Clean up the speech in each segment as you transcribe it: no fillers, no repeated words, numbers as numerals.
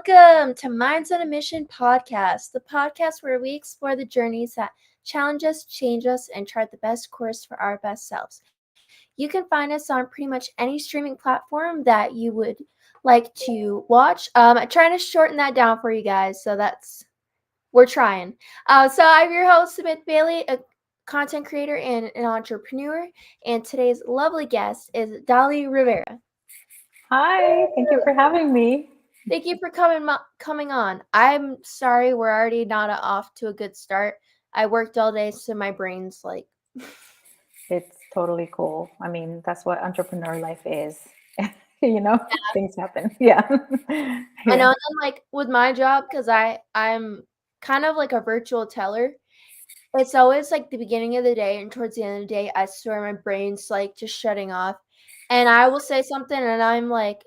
Welcome to Minds on a Mission podcast, the podcast where we explore the journeys that challenge us, change us, and chart the best course for our best selves. You can find us on pretty much any streaming platform that you would like to watch. I'm trying to shorten that down for you guys, so we're trying. So I'm your host, Smith Bailey, a content creator and an entrepreneur, and today's lovely guest is Dolly Rivera. Hi, thank you for having me. Thank you for coming on. I'm sorry we're already not off to a good start. I worked all day, so my brain's like. It's totally cool. I mean, that's what entrepreneur life is. You know, things happen. Yeah. I know, Yeah. and then like with my job, because I'm kind of like a virtual teller. It's always like the beginning of the day, and towards the end of the day, I swear my brain's like just shutting off, and I will say something, and I'm like,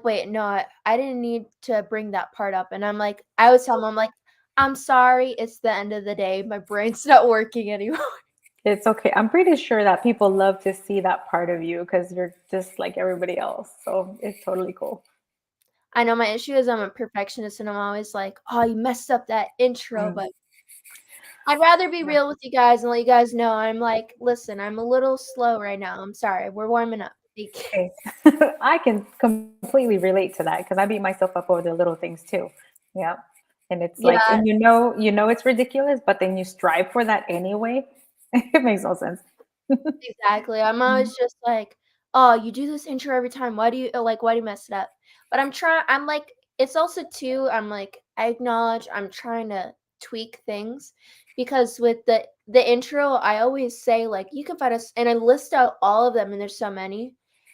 wait, no, I didn't need to bring that part up, and I always tell them, I'm like, I'm sorry, it's the end of the day, my brain's not working anymore. It's okay. I'm pretty sure that people love to see that part of you because you're just like everybody else. So it's totally cool. I know my issue is I'm a perfectionist, and I'm always like, oh, you messed up that intro, Mm, but I'd rather be yeah. real with you guys and let you guys know I'm like, listen, I'm a little slow right now. I'm sorry. We're warming up. Okay. I can completely relate to that because I beat myself up over the little things too. Yeah. And it's like, Yeah, and you know it's ridiculous, but then you strive for that anyway. It makes no sense. exactly. I'm always just like, oh, you do this intro every time. Why do you mess it up? But I'm like, it's also too, I'm like, I acknowledge I'm trying to tweak things because with the intro, I always say like you can find us and I list out all of them and there's so many.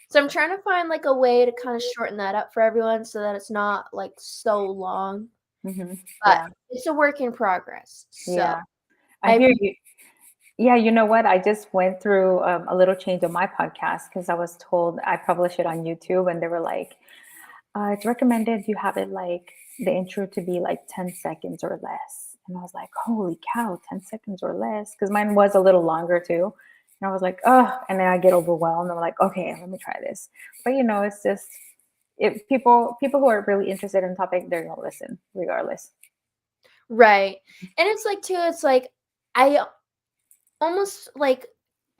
So I'm trying to find like a way to kind of shorten that up for everyone so that it's not like so long. But Yeah. it's a work in progress. So Yeah. I I hear you. Yeah, you know what? I just went through a little change on my podcast because I was told I publish it on YouTube, and they were like, "It's recommended you have it like the intro to be like 10 seconds or less." And I was like, "Holy cow, 10 seconds or less?" Because mine was a little longer too. And I was like, "Oh," and then I get overwhelmed. I'm like, "Okay, let me try this." But you know, it's just if people who are really interested in the topic, they're gonna listen regardless. right. And it's like too, it's like I almost like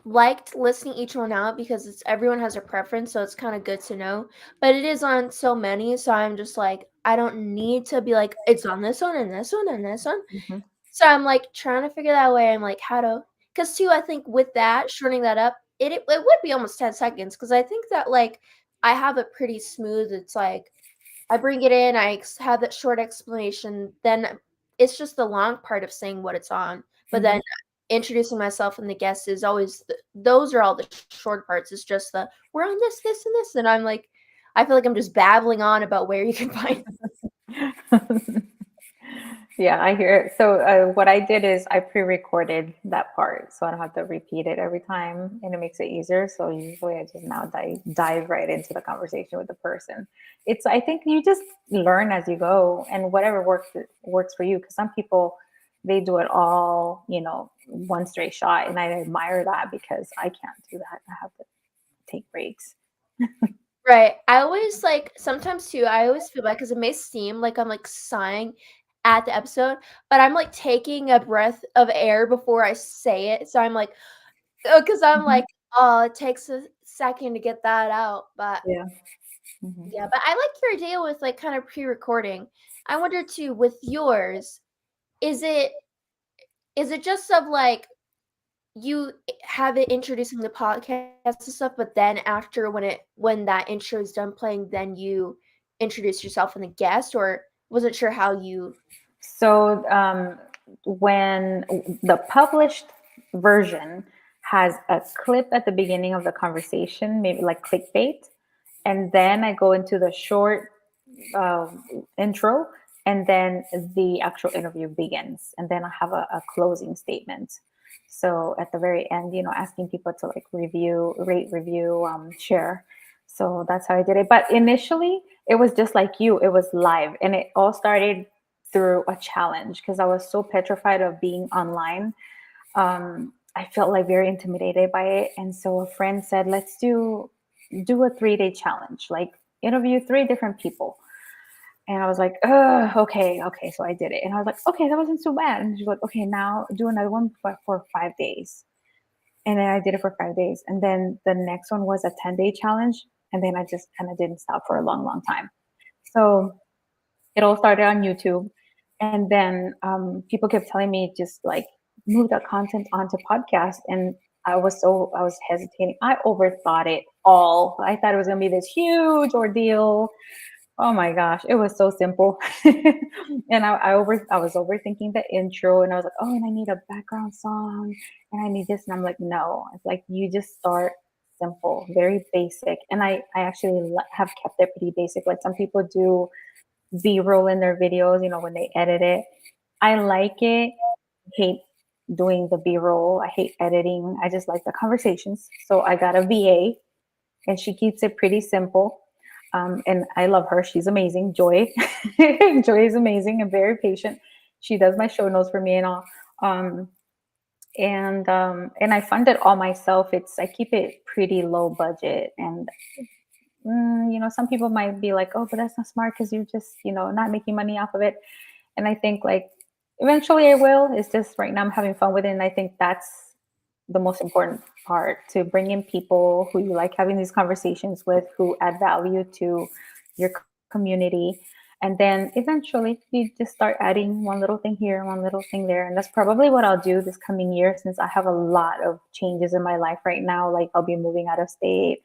liked listing each one out because it's everyone has a preference, so it's kind of good to know. But it is on so many, so I'm just like I don't need to be like it's on this one and this one and this one. Hmm. So I'm like trying to figure that way. I'm like how to because too I think with that shortening that up, it would be almost 10 seconds because I think that like I have it pretty smooth. It's like I bring it in, have that short explanation, then it's just the long part of saying what it's on. But Hmm. then introducing myself and the guest is always those are all the short parts. It's just the we're on this, this, and this, and I'm like, I feel like I'm just babbling on about where you can find. Yeah, I hear it. So what I did is I pre-recorded that part, so I don't have to repeat it every time, and it makes it easier. So usually I just now dive right into the conversation with the person. It's I think you just learn as you go, and whatever works for you. Because some people they do it all, you know, one straight shot, and I admire that because I can't do that. I have to take breaks. Right. I always like sometimes too. I always feel bad because it may seem like I'm like sighing at the episode, but I'm like taking a breath of air before I say it. So I'm like, because I'm Mhm. like, oh, it takes a second to get that out. But Yeah. Hmm. yeah, but I like your idea with like kind of pre-recording. I wonder too, with yours, is it is it just of like you have it introducing the podcast and stuff, but then after when that intro is done playing, then you introduce yourself and the guest, or wasn't sure how you. So when the published version has a clip at the beginning of the conversation, maybe like clickbait, and then I go into the short uh, intro, and then the actual interview begins, and then I have a closing statement. So at the very end, you know, asking people to like review, rate, review, share. So that's how I did it. But initially, it was just like you, it was live, and it all started through a challenge because I was so petrified of being online. I felt like very intimidated by it, and so a friend said, "Let's do a 3-day challenge, like interview 3 different people." And I was like, oh, okay. So I did it. And I was like, okay, that wasn't so bad. And she's like, okay, now do another one for 5 days. And then I did it for 5 days. And then the next one was a 10-day challenge. And then I just kind of didn't stop for a long, long time. So it all started on YouTube. And then people kept telling me just like move that content onto podcast. And I was hesitating. I overthought it all. I thought it was going to be this huge ordeal. Oh my gosh, it was so simple. And I was overthinking the intro, and I was like, oh, and I need a background song and I need this. And I'm like, no, it's like you just start simple, very basic. And I actually have kept it pretty basic. Like some people do B-roll in their videos, when they edit it. I like it. I hate doing the B-roll. I hate editing. I just like the conversations. So I got a VA, and she keeps it pretty simple. And I love her. She's amazing. Joy. Joy is amazing and very patient. She does my show notes for me and all. Um, and I fund it all myself. I keep it pretty low budget. And some people might be like, oh, but that's not smart because you're just, not making money off of it. And I think like eventually I will. It's just right now I'm having fun with it. And I think that's the most important part, to bring in people who you like having these conversations with, who add value to your community. And then eventually you just start adding one little thing here, one little thing there. And that's probably what I'll do this coming year, since I have a lot of changes in my life right now. Like I'll be moving out of state.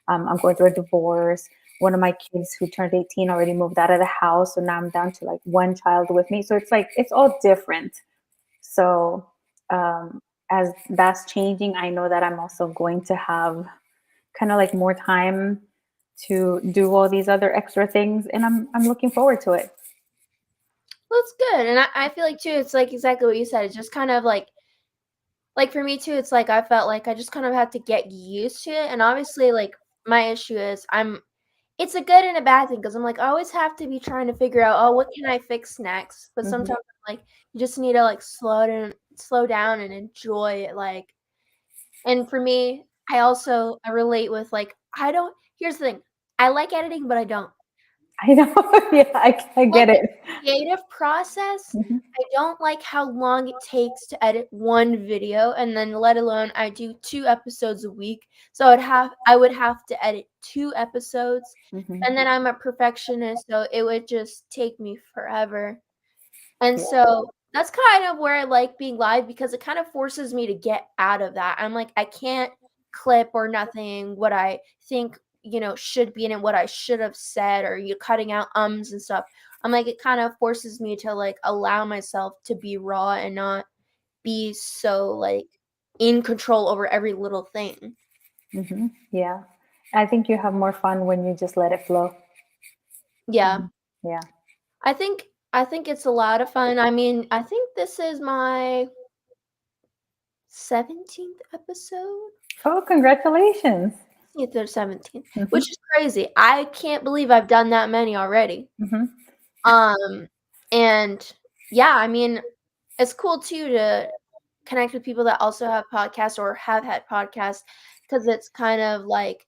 I'm going through a divorce. One of my kids who turned 18 already moved out of the house. So now I'm down to like one child with me. So it's like, it's all different. So um, as that's changing, I know that I'm also going to have kind of like more time to do all these other extra things, and I'm looking forward to it. Well, that's good. And I feel like too, it's like exactly what you said. It's just kind of like for me too, it's like I felt like I just kind of had to get used to it. And obviously, like my issue is it's a good and a bad thing because I'm like I always have to be trying to figure out, oh, what can I fix next? But Hmm. sometimes like you just need to like slow down and enjoy it. And for me, I relate with like I don't. Here's the thing, I like editing, but I don't. I know. Yeah, I Like get the it. creative process, Hmm. I don't like how long it takes to edit one video, and then let alone I do 2 episodes a week, so I would have to edit 2 episodes, Hmm. and then I'm a perfectionist, so it would just take me forever. And Yeah. so that's kind of where I like being live because it kind of forces me to get out of that. I'm like, I can't clip or nothing what I think, should be in it, what I should have said, or you cutting out ums and stuff. I'm like, it kind of forces me to like allow myself to be raw and not be so like in control over every little thing. Hmm. Yeah. I think you have more fun when you just let it flow. Yeah. Mhm. Yeah. I think it's a lot of fun. I mean, I think this is my 17th episode. Oh, congratulations. 16th or 17th, Hmm. which is crazy. I can't believe I've done that many already. Hmm. Um, and yeah, I mean, it's cool too to connect with people that also have podcasts or have had podcasts because it's kind of like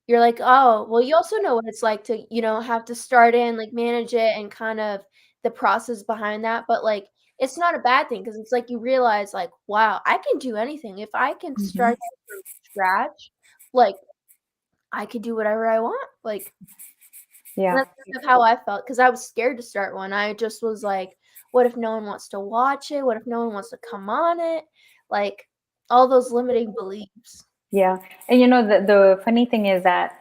you're like, oh, well, you also know what it's like to, have to start in, like manage it and kind of the process behind that. But like, it's not a bad thing because it's like you realize, like, wow, I can do anything. If I can Hmm. start from scratch, like, I could do whatever I want, like, and Yeah. that's kind of how I felt because I was scared to start one. I just was like, "What if no one wants to watch it? What if no one wants to come on it?" Like, all those limiting beliefs. Yeah. And the funny thing is that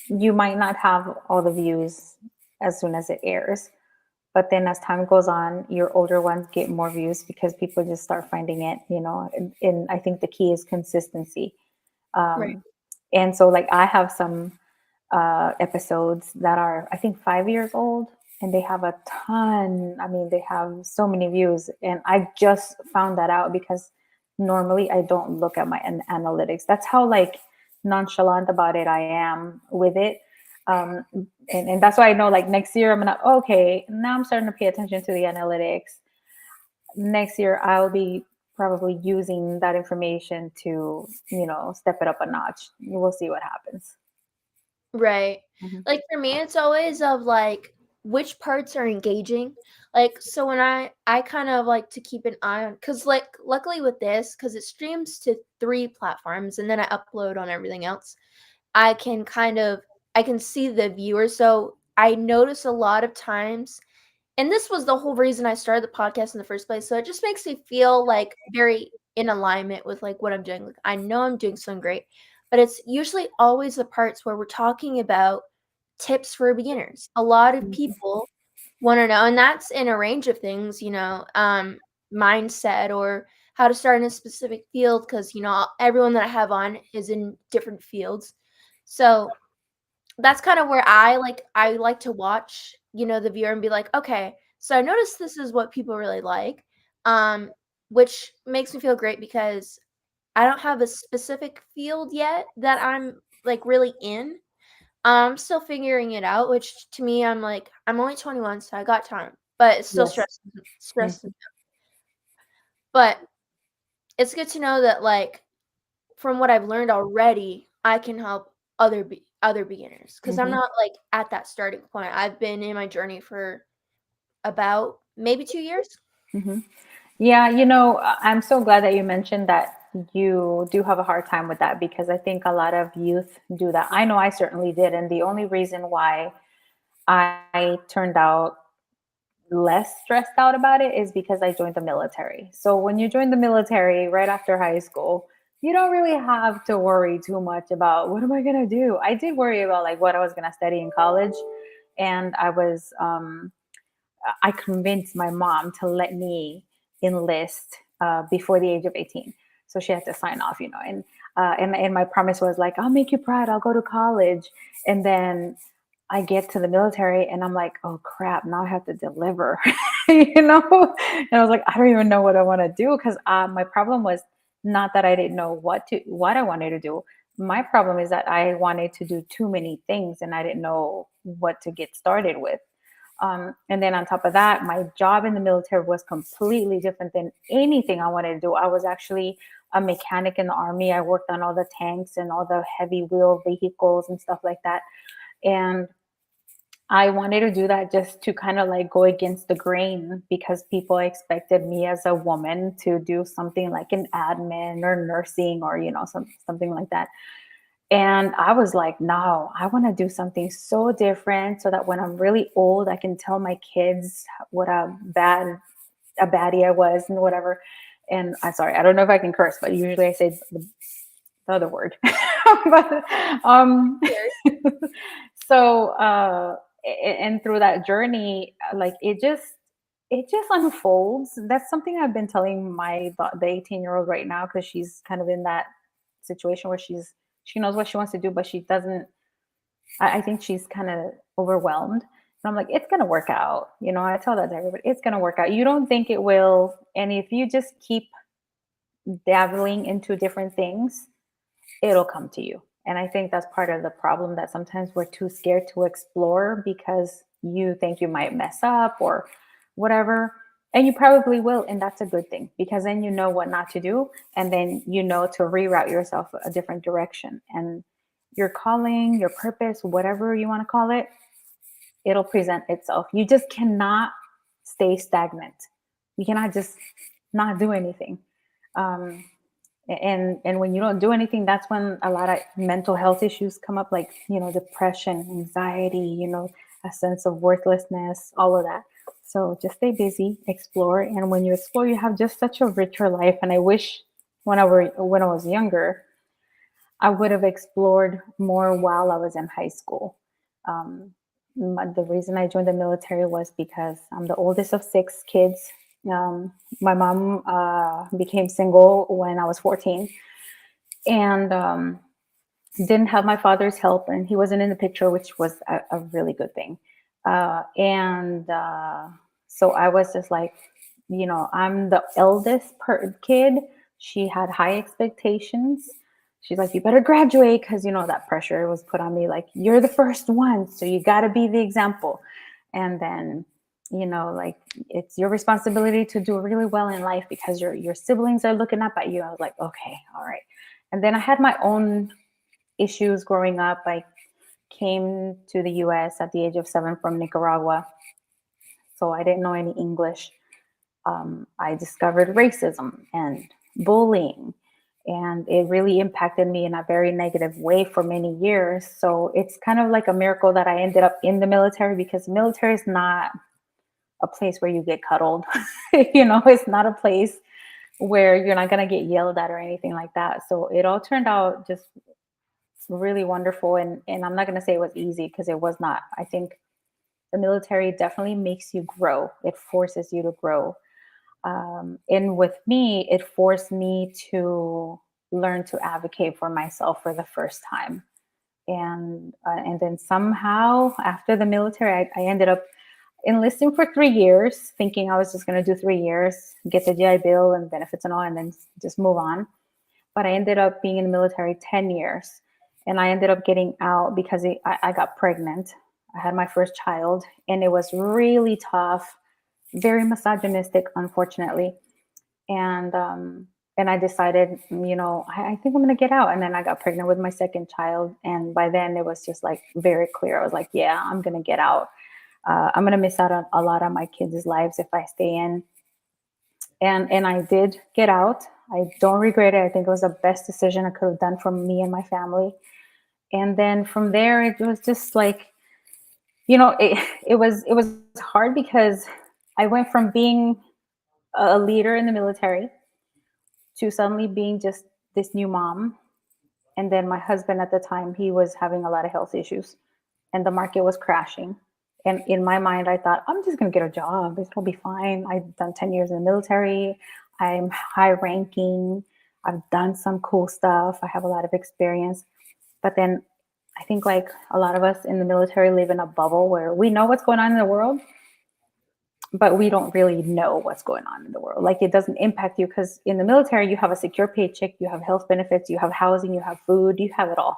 you might not have all the views as soon as it airs, but then as time goes on, your older ones get more views because people just start finding it, and I think the key is consistency. Right. Um, and so like I have some episodes that are, I think, 5 years old, and they have a ton. I mean, they have so many views, and I just found that out because normally I don't look at my analytics. That's how like nonchalant about it I am with it. Um, and that's why I know like next year I'm gonna, okay, now I'm starting to pay attention to the analytics. Next year I'll be probably using that information to, step it up a notch. We'll see what happens. Right. Mhm. Like, for me, it's always of, like which parts are engaging. Like, so when I kind of like to keep an eye on, cuz like luckily with this, cuz it streams to 3 platforms and then I upload on everything else, I can kind of I can see the viewers. So I notice a lot of times, and this was the whole reason I started the podcast in the first place. So it just makes me feel like very in alignment with like what I'm doing. Like I know I'm doing something great, but it's usually always the parts where we're talking about tips for beginners. A lot of Mhm. people want to know, and that's in a range of things, mindset or how to start in a specific field, because everyone that I have on is in different fields. So that's kind of where I like to watch, the viewer and be like, okay, so I noticed this is what people really like, um, which makes me feel great because I don't have a specific field yet that I'm like really in. I'm still figuring it out, which to me, I'm like, I'm only 21, so I got time, but it's still Yes. stressing. But it's good to know that, like, from what I've learned already, I can help other beginners because I'm Mm-hmm. not like at that starting point. I've been in my journey for about maybe 2 years. Hmm. Yeah, I'm so glad that you mentioned that you do have a hard time with that because I think a lot of youth do that. I know I certainly did. And the only reason why I turned out less stressed out about it is because I joined the military. So when you join the military right after high school, you don't really have to worry too much about what am I going to do. I did worry about like what I was going to study in college. And I convinced my mom to let me enlist before the age of 18. So she had to sign off, and my promise was like, I'll make you proud. I'll go to college. And then I get to the military and I'm like, oh crap, now I have to deliver, And I was like, I don't even know what I want to do because my problem was not that I didn't know what I wanted to do. My problem is that I wanted to do too many things and I didn't know what to get started with. And then on top of that, my job in the military was completely different than anything I wanted to do. I was actually a mechanic in the army. I worked on all the tanks and all the heavy wheel vehicles and stuff like that. And I wanted to do that just to kind of like go against the grain because people expected me as a woman to do something like an admin or nursing or something like that. And I was like, no, I want to do something so different so that when I'm really old, I can tell my kids what a baddie I was and whatever. And I'm sorry, I don't know if I can curse, but usually I say the other word. but Weird. so and through that journey, like it just unfolds. That's something I've been telling the 18-year-old right now because she's kind of in that situation where she knows what she wants to do, but she doesn't. I think she's kind of overwhelmed. And I'm like, it's gonna work out. I tell that to everybody, it's gonna work out. You don't think it will, and if you just keep dabbling into different things, it'll come to you. And I think that's part of the problem that sometimes we're too scared to explore because you think you might mess up or whatever. And you probably will. And that's a good thing because then you know what not to do. And then you know to reroute yourself a different direction. And your calling, your purpose, whatever you want to call it, it'll present itself. You just cannot stay stagnant. You cannot just not do anything. Um, and when you don't do anything, that's when a lot of mental health issues come up, like depression, anxiety, a sense of worthlessness, all of that. So just stay busy, explore, and when you explore, you have just such a richer life. And I wish when I was younger, I would have explored more while I was in high school. um, the reason I joined the military was because I'm the oldest of 6 kids. My mom became single when I was 14, and didn't have my father's help, and he wasn't in the picture, which was a really good thing. And so I was just like, I'm the eldest kid. She had high expectations. She's like, you better graduate because that pressure was put on me. Like, you're the first one, so you got to be the example. And then, like, it's your responsibility to do really well in life because your siblings are looking up at you. I was like, okay, all right. And then I had my own issues growing up. I came to the US at the age of 7 from Nicaragua. So I didn't know any English. I discovered racism and bullying, and it really impacted me in a very negative way for many years. So it's kind of like a miracle that I ended up in the military, because the military is not a place where you get cuddled. It's not a place where you're not going to get yelled at or anything like that. So it all turned out just really wonderful. And I'm not going to say it was easy, because it was not. I think the military definitely makes you grow, it forces you to grow. And with me, it forced me to learn to advocate for myself for the first time. And then somehow after the military, I ended up enlisting for 3 years, thinking I was just going to do 3 years, get the GI Bill and benefits and all, and then just move on. But I ended up being in the military 10 years. And I ended up getting out because I got pregnant. I had my first child, and it was really tough, very misogynistic, unfortunately. And I decided, I think I'm gonna get out. And then I got pregnant with my second child, and by then it was just like very clear. I was like, yeah, I'm gonna get out. I'm gonna miss out on a lot of my kids' lives if I stay in. And I did get out. I don't regret it. I think it was the best decision I could have done for me and my family. And then from there, it was just like, it was hard, because I went from being a leader in the military to suddenly being just this new mom. And then my husband at the time, he was having a lot of health issues, and the market was crashing. And in my mind, I thought, I'm just going to get a job. It'll be fine. I've done 10 years in the military. I'm high ranking. I've done some cool stuff. I have a lot of experience. But then I think, like a lot of us in the military, live in a bubble where we know what's going on in the world, but we don't really know what's going on in the world. Like, it doesn't impact you, because in the military, you have a secure paycheck, you have health benefits, you have housing, you have food, you have it all.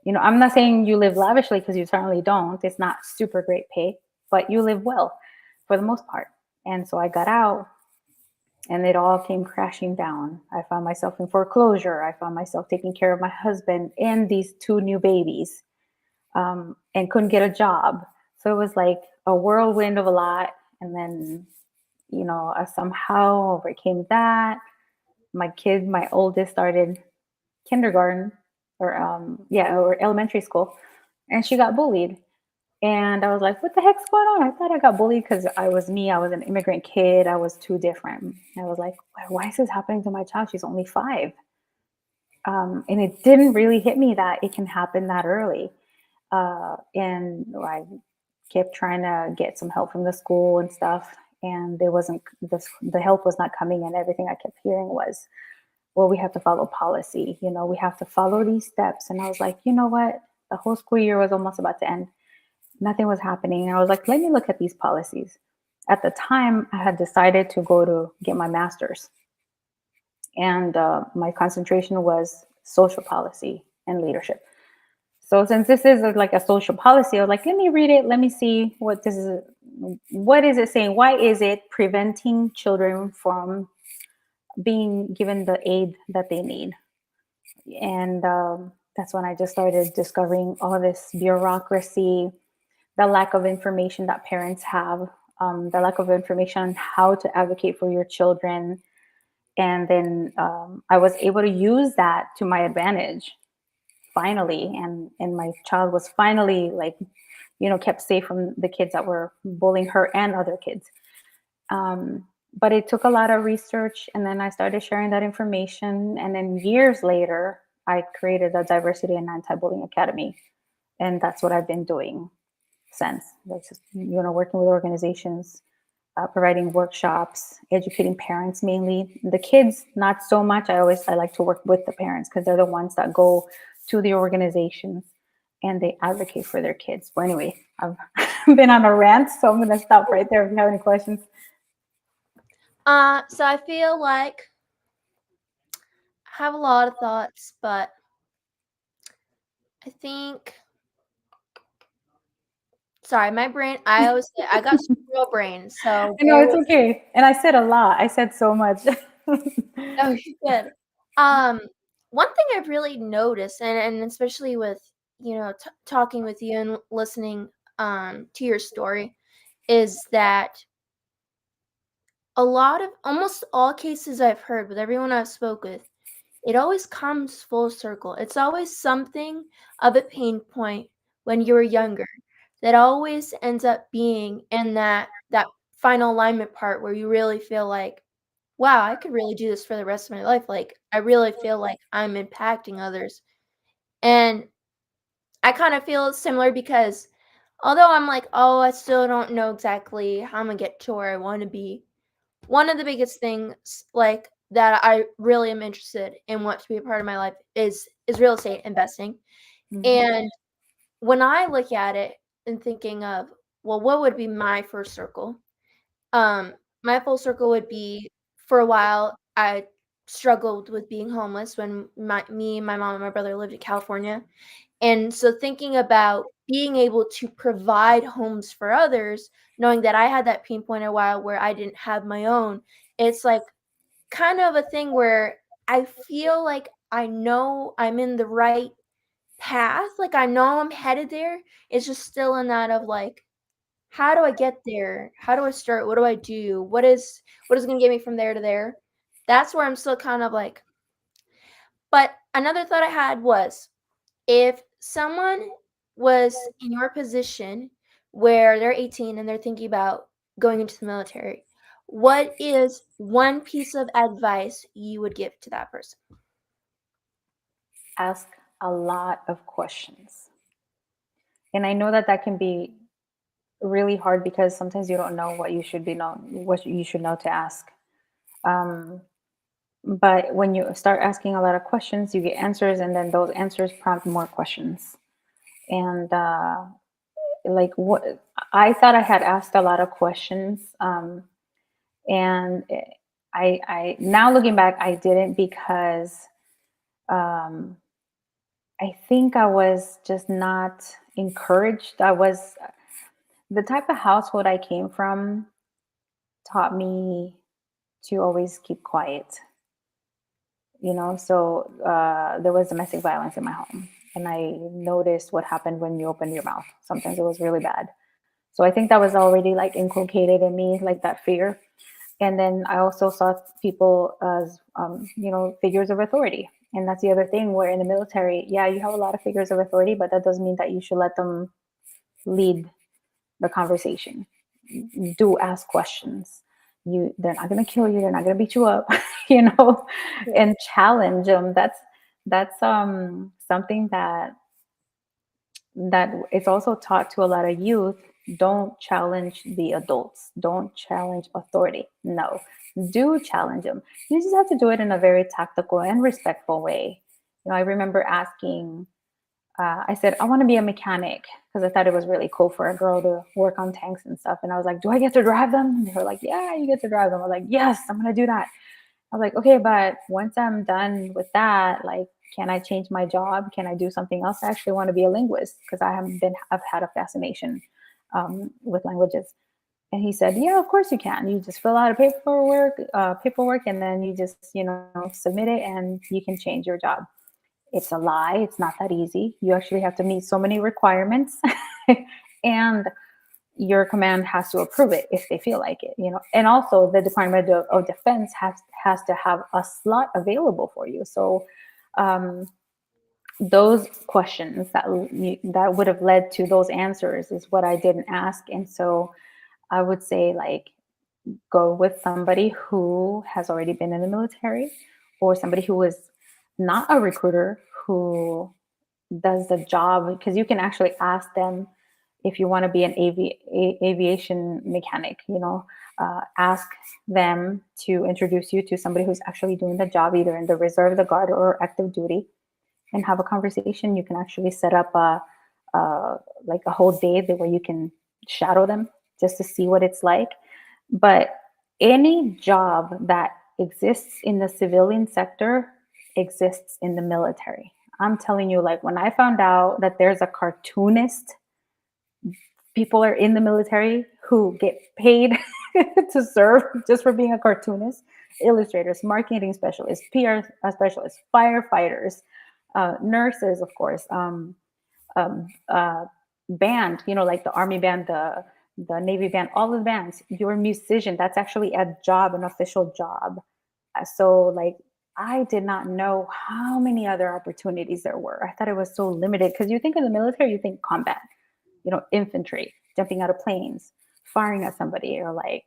I'm not saying you live lavishly, because you certainly don't. It's not super great pay, but you live well for the most part. And so I got out, and it all came crashing down. I found myself in foreclosure. I found myself taking care of my husband and these two new babies, and couldn't get a job. So it was like a whirlwind of a lot. And then, I somehow overcame that. My oldest, started kindergarten, or elementary school, and she got bullied. And I was like, what the heck's going on? I thought I got bullied because I was me. I was an immigrant kid. I was too different. I was like, why is this happening to my child? She's only 5. And it didn't really hit me that it can happen that early. And I kept trying to get some help from the school and stuff. And there wasn't, the help was not coming. And everything I kept hearing was, well, we have to follow policy. We have to follow these steps. And I was like, you know what? The whole school year was almost about to end. Nothing was happening. And I was like, let me look at these policies. At the time, I had decided to go to get my master's. And my concentration was social policy and leadership. So since this is like a social policy, I was like, let me read it. Let me see what this is. What is it saying? Why is it preventing children from being given the aid that they need? And that's when I just started discovering all this bureaucracy, the lack of information that parents have, the lack of information on how to advocate for your children. And then I was able to use that to my advantage, finally. And my child was finally, like, kept safe from the kids that were bullying her and other kids. But it took a lot of research, and then I started sharing that information. And then years later, I created a diversity and anti-bullying academy, and that's what I've been doing since. That's just, working with organizations, providing workshops, educating parents, mainly the kids, not so much. I like to work with the parents, because they're the ones that go to the organizations and they advocate for their kids. But anyway, I've been on a rant, so I'm going to stop right there if you have any questions. So I feel like I have a lot of thoughts, but I think, sorry, my brain, I always say I got squirrel brain, so I know, bear it's with. okay. And I said a lot. I said so much. No, you're good. Um, One thing I've really noticed, and especially with talking with you and listening to your story, is that a lot of almost all cases I've heard with everyone I've spoke with, it always comes full circle. It's always something of a pain point when you were younger that always ends up being in that final alignment part where you really feel like, wow, I could really do this for the rest of my life. Like I really feel like I'm impacting others. And I kind of feel similar because although I'm like, oh, I still don't know exactly how I'm gonna get to where I want to be. One of the biggest things like that I really am interested in want to be a part of my life is real estate investing. Mhm. And when I look at it and thinking of, well, what would be my first circle? Um, my full circle would be for a while I struggled with being homeless when my mom and my brother lived in California. And so thinking about being able to provide homes for others, knowing that I had that pain point a while where I didn't have my own, it's like kind of a thing where I feel like I know I'm in the right path. Like I know I'm headed there. It's just still in that of like, how do I get there? How do I start? What do I do? What is gonna get me from there to there? That's where I'm still kind of like, but another thought I had was if someone was in your position where they're 18 and they're thinking about going into the military, what is one piece of advice you would give to that person? Ask a lot of questions. And I know that that can be really hard because sometimes you don't know what you should know to ask. Um, but when you start asking a lot of questions, you get answers, and then those answers prompt more questions. And like what I thought I had asked a lot of questions, and I now looking back, I didn't because um, I think I was just not encouraged. I was the type of household I came from taught me to always keep quiet, so there was domestic violence in my home, and I noticed what happened when you open your mouth. Sometimes it was really bad. So I think that was already like inculcated in me, like that fear. And then I also saw people as figures of authority. And that's the other thing, where in the military, yeah, you have a lot of figures of authority, but that doesn't mean that you should let them lead the conversation. Do ask questions. They're not going to kill you. They're not going to beat you up, you know, Yeah. and challenge them. That's something that it's also taught to a lot of youth. Don't challenge the adults. Don't challenge authority. No, do challenge them. You just have to do it in a very tactical and respectful way. I remember asking, I said, I want to be a mechanic because I thought it was really cool for a girl to work on tanks and stuff. And I was like, do I get to drive them? And they were like, yeah, you get to drive them. I was like, yes, I'm going to do that. I was like, okay, but once I'm done with that, like, can I change my job? Can I do something else? I actually want to be a linguist because I've had a fascination with languages. And he said, yeah, of course you can. You just fill out a paperwork, and then you just, submit it and you can change your job. It's a lie. It's not that easy. You actually have to meet so many requirements. And your command has to approve it if they feel like it. And also the Department of Defense has to have a slot available for you. So um, those questions that would have led to those answers is what I didn't ask. And so I would say, like, go with somebody who has already been in the military, or somebody who is not a recruiter, who does the job, because you can actually ask them if you want to be an aviation mechanic. Ask them to introduce you to somebody who's actually doing the job, either in the reserve, the guard, or active duty, and have a conversation. You can actually set up like a whole day where you can shadow them just to see what it's like. But any job that exists in the civilian sector exists in the military. I'm telling you, like, when I found out that there's a cartoonist, people are in the military who get paid to serve just for being a cartoonist, illustrators, marketing specialists, PR specialists, firefighters, nurses, of course, um, band, like the army band, the Navy band, all the bands. You're a musician. That's actually a job, an official job. So like I did not know how many other opportunities there were. I thought it was so limited because you think of the military, you think combat, infantry, jumping out of planes, firing at somebody, or like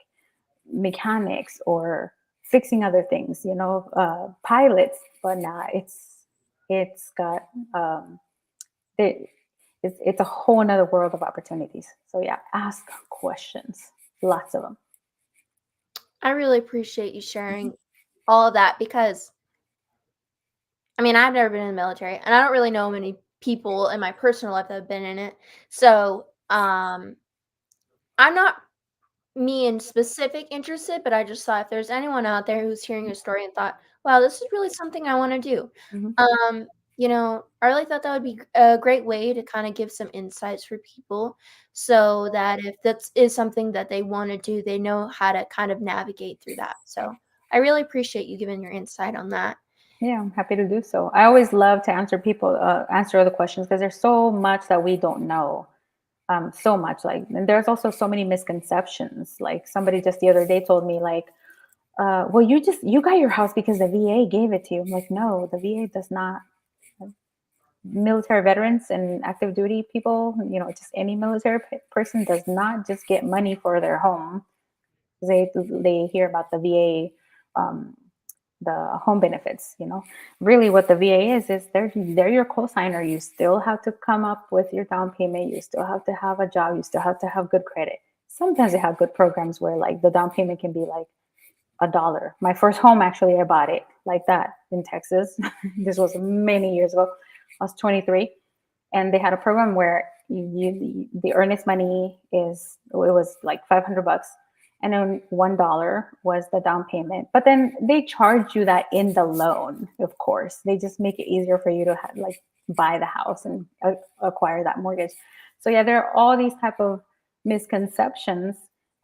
mechanics or fixing other things, pilots. But nah, it's got it, it's a whole another world of opportunities. So yeah, ask questions, lots of them. I really appreciate you Mhm. sharing all of that because I mean, I've never been in the military and I don't really know many people in my personal life that have been in it. So, I'm not me in specific interested, but I just thought if there's anyone out there who's hearing your story and thought, "Wow, this is really something I wanna do." Mhm. I really thought that would be a great way to kinda give some insights for people so that if that is something that they wanna do, they know how to kind of navigate through that. So, I really appreciate you giving your insight on that. Yeah, I'm happy to do so. I always love to answer other questions because there's so much that we don't know. So much like, and there's also so many misconceptions. Like somebody just the other day told me, like, well, you got your house because the VA gave it to you. I'm like, no, the VA does not. Military veterans and active duty people, just any military person does not just get money for their home. They hear about the VA, the home benefits. Really, what the VA is they're your cosigner. You still have to come up with your down payment. You still have to have a job. You still have to have good credit. Sometimes they have good programs where like the down payment can be like $1. My first home, actually, I bought it like that in Texas. This was many years ago. I was 23, and they had a program where the earnest money it was like $500, and then $1 was the down payment. But then they charge you that in the loan. Of course, they just make it easier for you to like buy the house and acquire that mortgage. So yeah, there are all these type of misconceptions.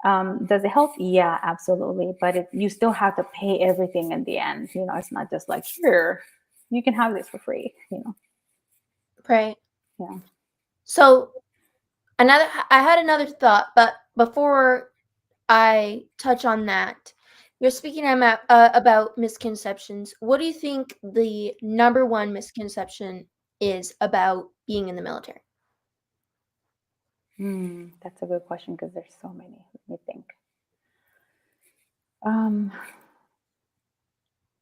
Does it help? Yeah, absolutely. But you still have to pay everything in the end. It's not just like, here, you can have this for free. Right. Yeah. So, I had another thought, but before I touch on that, you're speaking about misconceptions. What do you think the number one misconception is about being in the military? That's a good question because there's so many. Let me think. Um,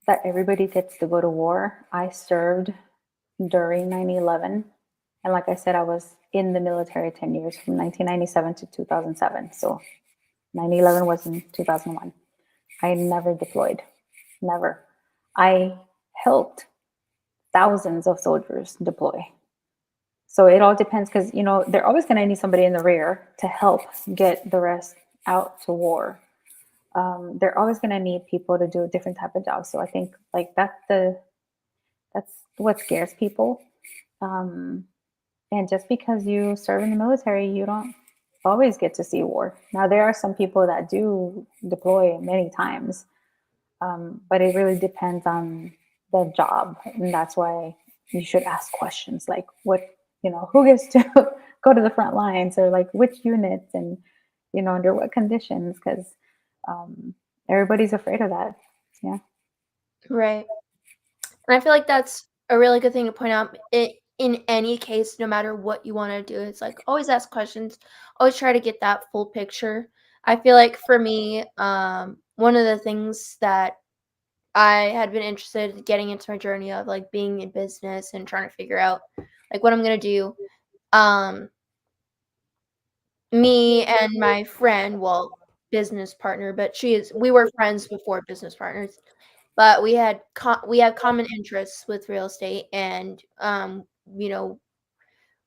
that everybody gets to go to war. I served during 9/11, and like I said, I was in the military 10 years from 1997 to 2007. So 9/11 was in 2001. I never deployed, never. I helped thousands of soldiers deploy. So it all depends because, they're always going to need somebody in the rear to help get the rest out to war. They're always going to need people to do a different type of job. So I think like that's what scares people. Um, and just because you serve in the military, you don't always get to see war. Now there are some people that do deploy many times, but it really depends on the job, and that's why you should ask questions like, what, who gets to go to the front lines, or like which units, and under what conditions, because um, everybody's afraid of that. Yeah. Right. And I feel like that's a really good thing to point out. In any case, no matter what you want to do, it's like always ask questions, always try to get that full picture. I feel like for me, one of the things that I had been interested in getting into my journey of like being in business and trying to figure out like what I'm gonna do. Um, Me and my friend, well, business partner, but we were friends before business partners, but we had common interests with real estate and, you know,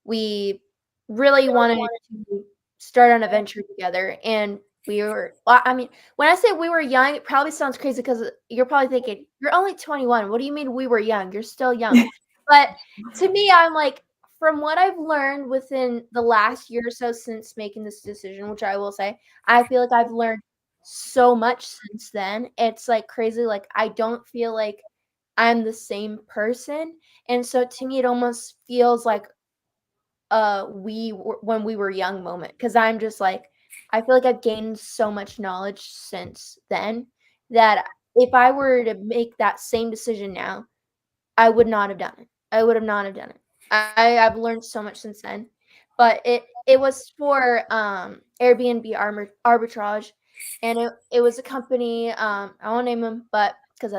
we really wanted to start on a venture together, and I mean, when I say we were young, it probably sounds crazy because you're probably thinking, "You're only 21, what do you mean we were young? You're still young." But to me, I'm like, from what I've learned within the last year or so since making this decision, which I will say, I feel like I've learned so much since then. It's, like, crazy, like, I don't feel like I'm the same person, and so to me, it almost feels like when we were young moment, because 'cause I'm just like, I feel like I've gained so much knowledge since then that if I were to make that same decision now, I would not have done it. I would have not have done it. I've learned so much since then. But it was for Airbnb arbitrage, and it was a company, I won't name them, but because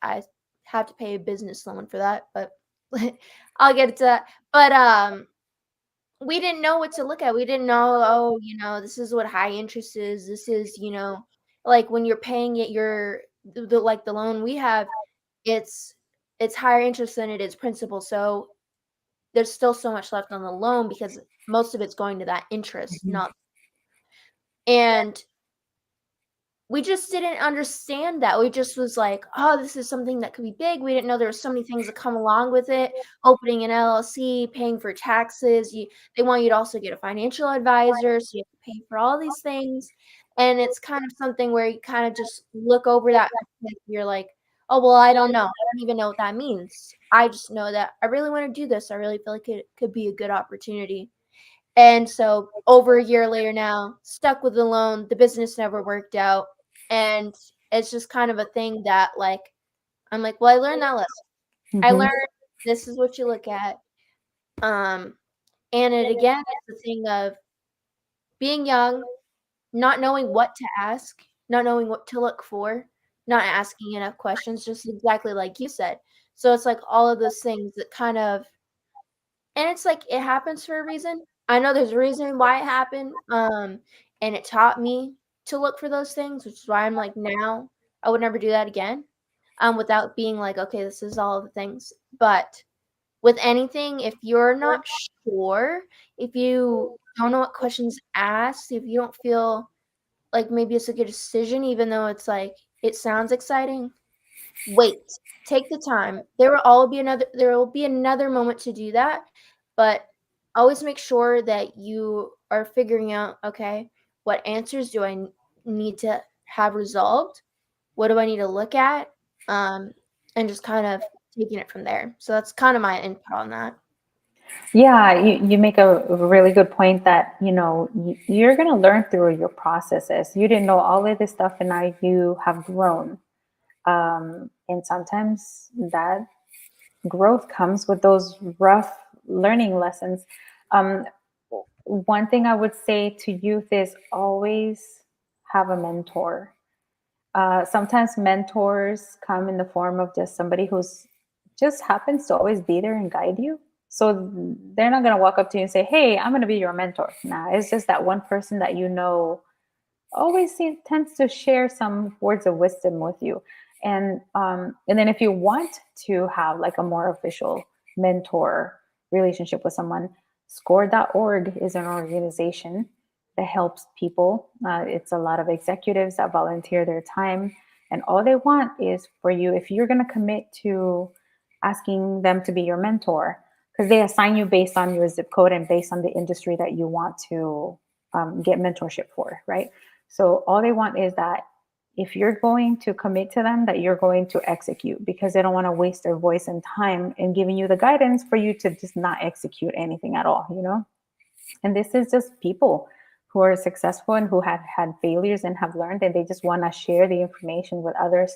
I have to pay a business loan for that, but I'll get to that. But we didn't know what to look at. We didn't know, oh, this is what high interest is. This is, like when you're paying it, like the loan we have, it's it's higher interest than it is principal. So there's still so much left on the loan because most of it's going to that interest, Mhm. not and we just didn't understand that. We just was like, "Oh, this is something that could be big." We didn't know there were so many things that come along with it. Opening an LLC, paying for taxes, they want you to also get a financial advisor, so you have to pay for all these things, and it's kind of something where you kinda just look over that and you're like, "Oh, well, I don't know. I don't even know what that means. I just know that I really wanna do this. I really feel like it could be a good opportunity." And so over a year later now, stuck with the loan, the business never worked out, and it's just kind of a thing that, like, I'm like, "Well, I learned that lesson. I Mhm. learned this is what you look at." Um, and it again is the thing of being young, not knowing what to ask, not knowing what to look for, not asking enough questions, just exactly like you said. So it's like all of those things that kind of and it's like it happens for a reason. I know there's a reason why it happened, and it taught me to look for those things, which is why I'm like, now I would never do that again, without being like, "Okay, this is all of the things." But with anything, if you're not sure, if you don't know what questions to ask, if you don't feel like maybe it's a good decision, even though it's like it sounds exciting, wait, take the time. There will be another moment to do that, but always make sure that you are figuring out, okay, what answers do need to have resolved? What do I need to look at? Um, and just kind of taking it from there. So that's kind of my input on that. Yeah, you make a really good point that, you're going to learn through your processes. You didn't know all of this stuff and now you have grown. And sometimes that growth comes with those rough learning lessons. Um, One thing I would say to youth is always have a mentor. Sometimes mentors come in the form of just somebody who's just happens to always be there and guide you. So they're not going to walk up to you and say, "Hey, I'm going to be your mentor." Nah, it's just that one person that always tends to share some words of wisdom with you. And then if you want to have like a more official mentor relationship with someone, score.org is an organization that helps people. It's a lot of executives that volunteer their time, and all they want is for you, if you're going to commit to asking them to be your mentor, because they assign you based on your zip code and based on the industry that you want to get mentorship for, right? So all they want is that if you're going to commit to them, that you're going to execute, because they don't want to waste their voice and time in giving you the guidance for you to just not execute anything at all. And this is just people who are successful and who have had failures and have learned, and they just want to share the information with others.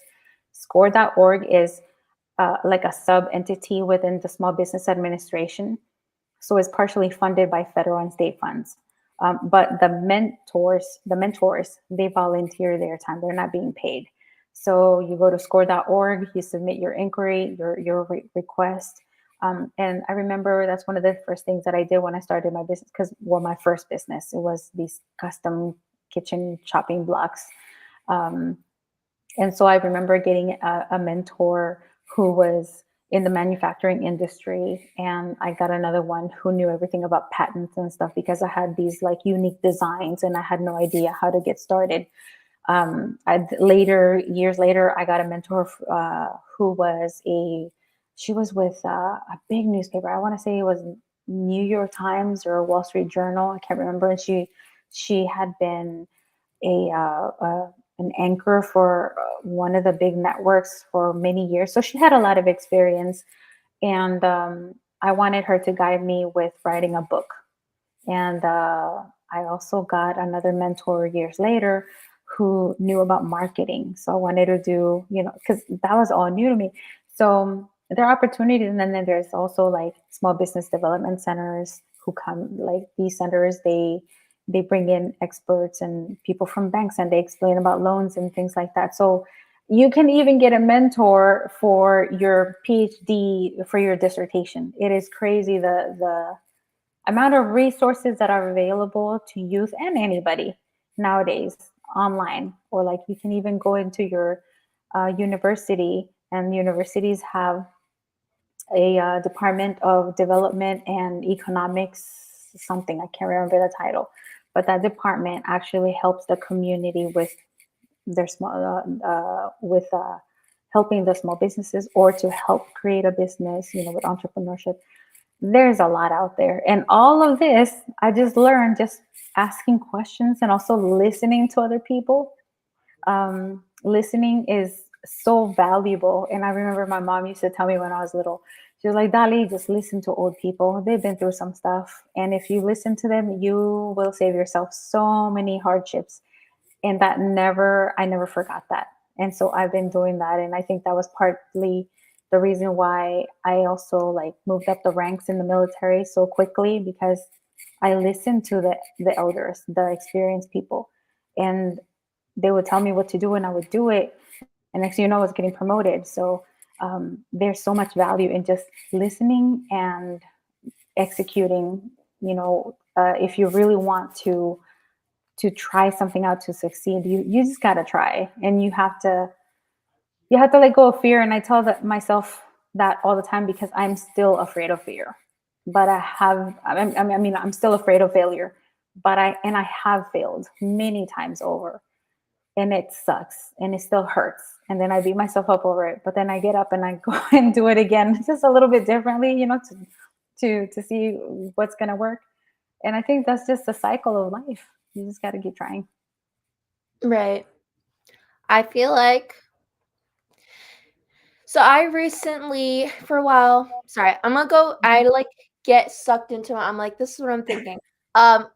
Score.org is like a sub entity within the Small Business Administration. So it's partially funded by federal and state funds. But the mentors, they volunteer their time. They're not being paid. So you go to score.org, you submit your inquiry, your request. And I remember that's one of the first things that I did when I started my business, because, well, my first business, it was these custom kitchen chopping blocks. Um, and so I remember getting a mentor who was in the manufacturing industry, and I got another one who knew everything about patents and stuff, because I had these like unique designs and I had no idea how to get started. Years later, I got a mentor who she was with a big newspaper. I want to say it was New York Times or Wall Street Journal. I can't remember. And she had been an anchor for one of the big networks for many years. So she had a lot of experience, and I wanted her to guide me with writing a book. And I also got another mentor years later who knew about marketing. So I wanted to do, because that was all new to me. So there are opportunities, and then there's also like small business development centers who come, like these centers, they bring in experts and people from banks, and they explain about loans and things like that. So you can even get a mentor for your PhD, for your dissertation. It is crazy the amount of resources that are available to youth and anybody nowadays online, or like you can even go into your university, and universities have a department of development and economics, something I can't remember the title, but that department actually helps the community with their small with helping the small businesses, or to help create a business, with entrepreneurship. There's a lot out there, and all of this I just learned just asking questions and also listening to other people. Listening is so valuable. And I remember my mom used to tell me when I was little, she was like, Dali, just listen to old people. They've been through some stuff. And if you listen to them, you will save yourself so many hardships. And I never forgot that. And so I've been doing that. And I think that was partly the reason why I also like moved up the ranks in the military so quickly, because I listened to the elders, the experienced people. And they would tell me what to do and I would do it. And next thing you know, I was getting promoted. So there's so much value in just listening and executing. If you really want to try something out to succeed, you just got to try, and you have to let go of fear. And I tell myself that all the time, because I'm still afraid of fear. But I'm still afraid of failure. But I have failed many times over, and it sucks and it still hurts. And then I beat myself up over it. But then I get up and I go and do it again, just a little bit differently, to see what's gonna work. And I think that's just the cycle of life. You just got to keep trying. Right. I feel like so I recently for a while, sorry, I'm gonna go I like get sucked into it. I'm like, this is what I'm thinking. Um,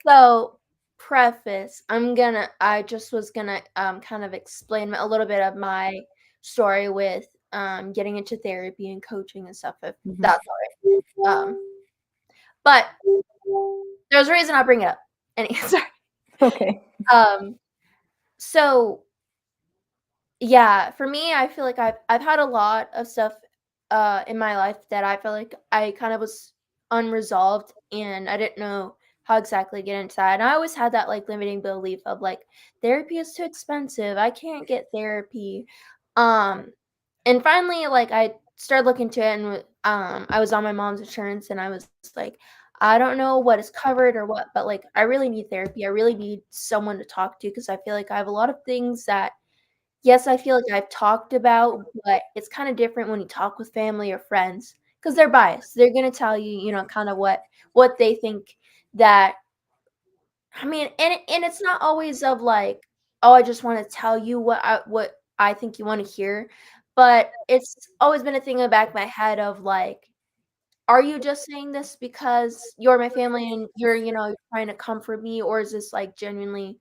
so preface, I just was gonna kind of explain a little bit of my story with getting into therapy and coaching and stuff, if Mhm. that's all right. But there's a reason I bring it up. Anyway, sorry. Okay. Um, so yeah, for me, I feel like I've had a lot of stuff in my life that I feel like I kind of was unresolved, and I didn't know how exactly to get into that. And I always had that like limiting belief of like therapy is too expensive. I can't get therapy. Um and finally like I started looking into it, and I was on my mom's insurance, and I was like, I don't know what is covered or what, but like I really need therapy. I really need someone to talk to, because I feel like I have a lot of things that yes, I feel like I've talked about, but it's kinda different when you talk with family or friends, because 'cause they're biased. They're gonna tell you, kinda what they think that I mean, and it's not always of like, "Oh, I just wanna tell you what I think you wanna hear," but it's always been a thing in the back of my head of like, "Are you just saying this because you're my family and you're trying to comfort me, or is this, like, genuinely,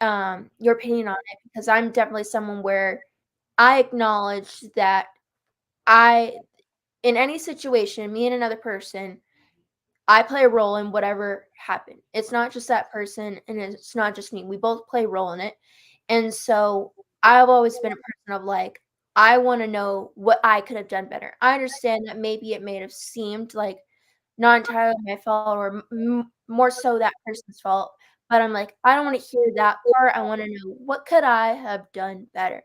your opinion on it?" Because I'm definitely someone where I acknowledge that I in any situation, me and another person, I play a role in whatever happened. It's not just that person and it's not just me. We both play a role in it. And so I've always been a person of like, I want to know what I could have done better. I understand that maybe it may have seemed like not entirely my fault, or more so that person's fault, but I'm like, I don't wanna hear that part, I wanna know what could I have done better?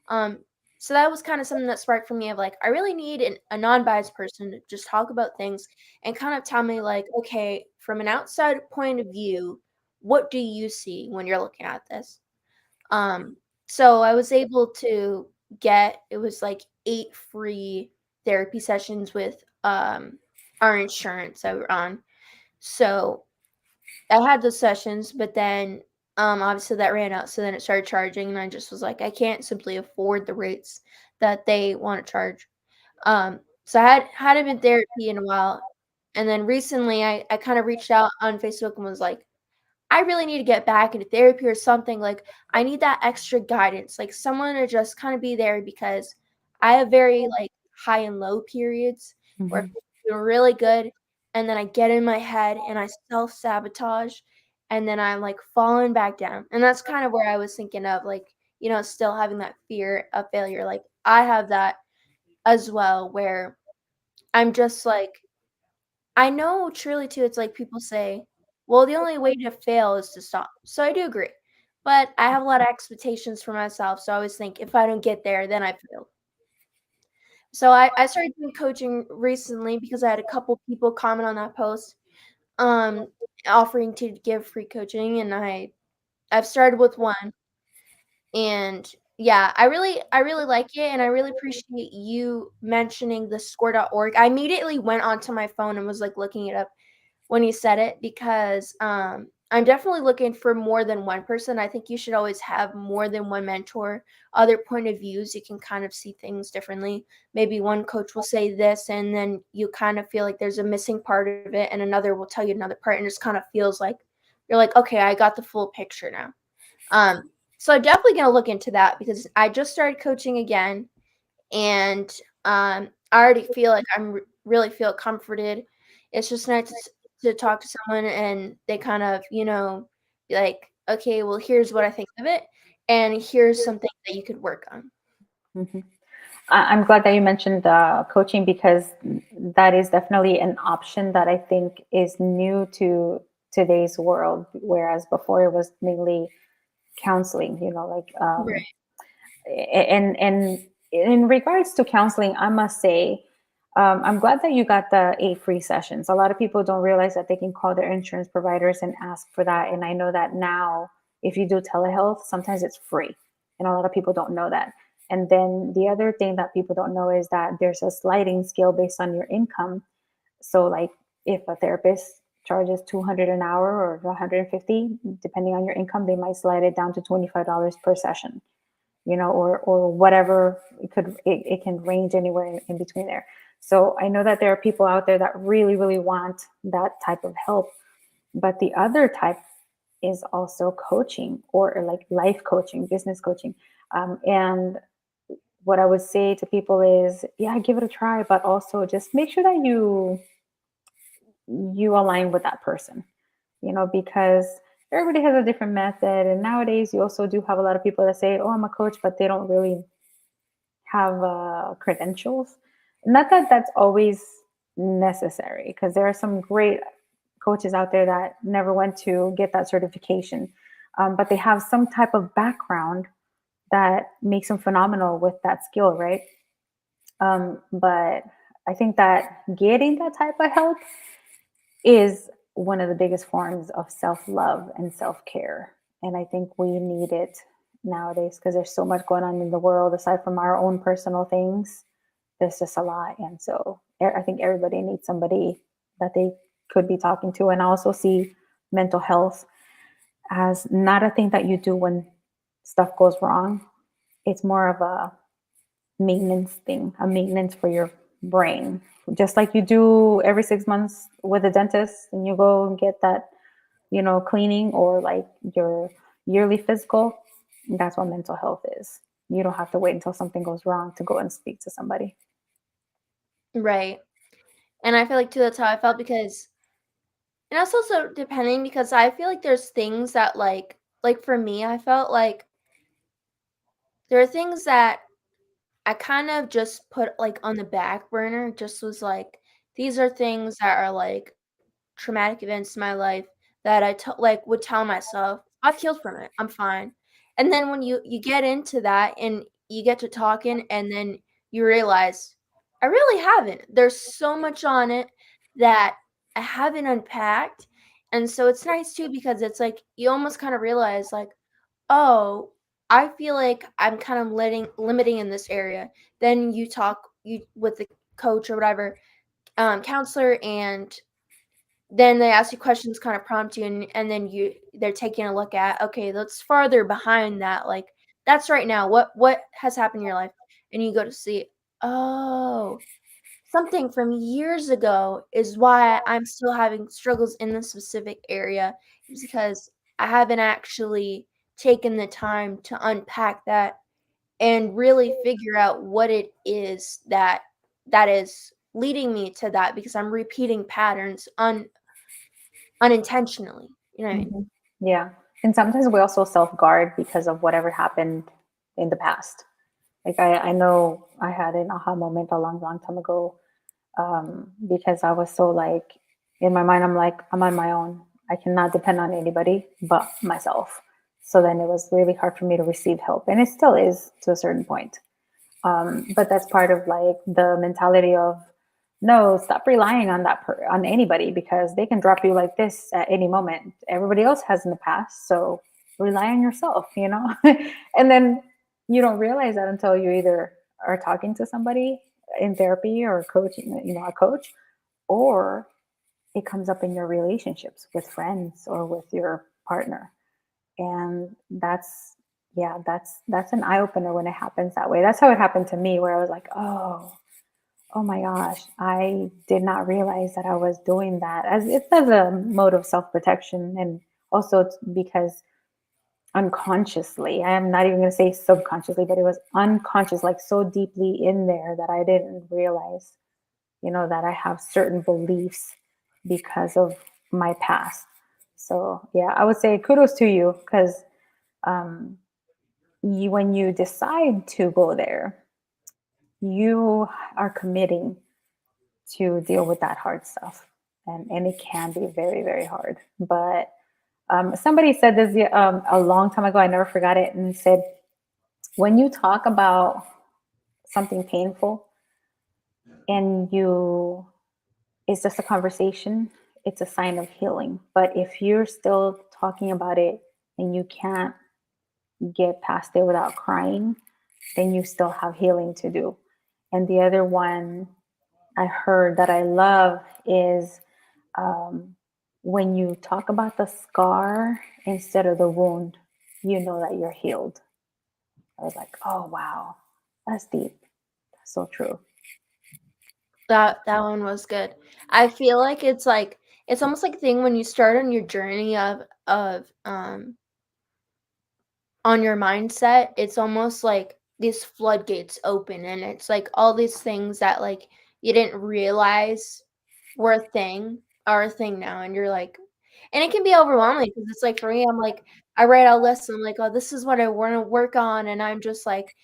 Um, so that was kinda something that sparked for me of like, I really need a non-biased person to just talk about things and kind of tell me like, "Okay, from an outside point of view, what do you see when you're looking at this?" Um, so I was able to get it was like 8 free therapy sessions with, our insurance that we're on. So I had those sessions, but then, obviously that ran out, so then it started charging, and I just was like, "I can't simply afford the rates that they wanna charge." So I hadn't been therapy in a while, and then recently I kinda reached out on Facebook and was like, I really need to get back into therapy or something. Like, I need that extra guidance, like someone to just kind of be there because I have very like high and low periods where I Mhm. feel really good and then I get in my head and I self-sabotage and then I'm like falling back down. And that's kind of where I was thinking of like, still having that fear of failure. Like I have that as well where I'm just like I know truly too, it's like people say, "Well, the only way to fail is to stop." So I do agree. But I have a lot of expectations for myself, so I always think if I don't get there, then I failed. So I started doing coaching recently because I had a couple people comment on that post, um, offering to give free coaching, and I've started with one, and yeah, I really like it, and I really appreciate you mentioning the score.org. I immediately went onto my phone and was like looking it up when you said it because I'm definitely looking for more than one person. I think you should always have more than one mentor, other point of views. You can kind of see things differently. Maybe one coach will say this, and then you kind of feel like there's a missing part of it, and another will tell you another part, and it just kind of feels like you're like, okay, I got the full picture now. So I'm definitely gonna look into that because I just started coaching again, and I already feel like really feel comforted. It's just nice to talk to someone and they kind of, be like, okay, well, here's what I think of it, and here's something that you could work on. Mhm. I'm glad that you mentioned coaching because that is definitely an option that I think is new to today's world, whereas before it was mainly counseling. Like Right. and in regards to counseling, I must say, I'm glad that you got the 8 free sessions. A lot of people don't realize that they can call their insurance providers and ask for that. And I know that now, if you do telehealth, sometimes it's free, and a lot of people don't know that. And then the other thing that people don't know is that there's a sliding scale based on your income. So, like, if a therapist charges 200 an hour or 150, depending on your income, they might slide it down to $25 per session, or whatever. It can range anywhere in between there. So I know that there are people out there that really, really want that type of help. But the other type is also coaching, or like life coaching, business coaching. And what I would say to people is, yeah, give it a try, but also just make sure that you align with that person, because everybody has a different method. And nowadays, you also do have a lot of people that say, oh, I'm a coach, but they don't really have credentials. Not that that's always necessary, because there are some great coaches out there that never went to get that certification, but they have some type of background that makes them phenomenal with that skill, right? But I think that getting that type of help is one of the biggest forms of self love and self care. And I think we need it nowadays because there's so much going on in the world aside from our own personal things. There's just a lot. And so I think everybody needs somebody that they could be talking to. And I also see mental health as not a thing that you do when stuff goes wrong. It's more of a maintenance thing, a maintenance for your brain. Just like you do every 6 months with a dentist and you go and get that, cleaning, or like your yearly physical. That's what mental health is. You don't have to wait until something goes wrong to go and speak to somebody. Right. And I feel like too that's how I felt because and that's also depending because I feel like there's things that like for me, I felt like there are things that I kind of just put like on the back burner, just was like these are things that are like traumatic events in my life that like would tell myself, "I've healed from it. I'm fine." And then when you get into that and you get to talking and then you realize, "I really haven't. There's so much on it that I haven't unpacked." And so it's nice too because it's like you almost kind of realize like, "Oh, I feel like I'm kind of letting limiting in this area." Then you talk you with the coach or whatever, counselor, and then they ask you questions, kind of prompt you, and then they're taking a look at, okay, that's farther behind that, like, that's right now, what has happened in your life? And you go to see, oh, something from years ago is why I'm still having struggles in this specific area. It's because I haven't actually taken the time to unpack that and really figure out what it is that is leading me to that, because I'm repeating patterns unintentionally. You know what I mean? Hmm. Yeah. And sometimes we also self guard because of whatever happened in the past. Like I know I had an aha moment a long, long time ago, because I was so like, in my mind, I'm like, I'm on my own. I cannot depend on anybody but myself. So then it was really hard for me to receive help. And it still is to a certain point. But that's part of like the mentality of, no, stop relying on on anybody, because they can drop you like this at any moment. Everybody else has in the past, so rely on yourself, you know. And then you don't realize that until you either are talking to somebody in therapy or coaching, you know, a coach, or it comes up in your relationships with friends or with your partner. And that's, yeah, that's an eye opener when it happens that way. That's how it happened to me, where I was like, oh my gosh, I did not realize that I was doing that, as it's as a mode of self-protection. And also because unconsciously, I am not even going to say subconsciously, but it was unconscious, like so deeply in there that I didn't realize, you know, that I have certain beliefs because of my past. So yeah, I would say kudos to you, because um, when you decide to go there, you are committing to deal with that hard stuff. And it can be very, very hard. But somebody said this a long time ago, I never forgot it, and said, when you talk about something painful and you, it's just a conversation, it's a sign of healing. But if you're still talking about it and you can't get past it without crying, then you still have healing to do. And the other one I heard that I love is, um, when you talk about the scar instead of the wound, you know that you're healed. I was like, oh, wow, that's deep. That's so true. That one was good. I feel like it's almost like a thing when you start on your journey of on your mindset. It's almost like these floodgates open, and it's like all these things that like you didn't realize were a thing are a thing now, and you're like, and it can be overwhelming because it's like for me, I'm like, I write out lists, and I'm like, oh, this is what I want to work on, and I'm just like,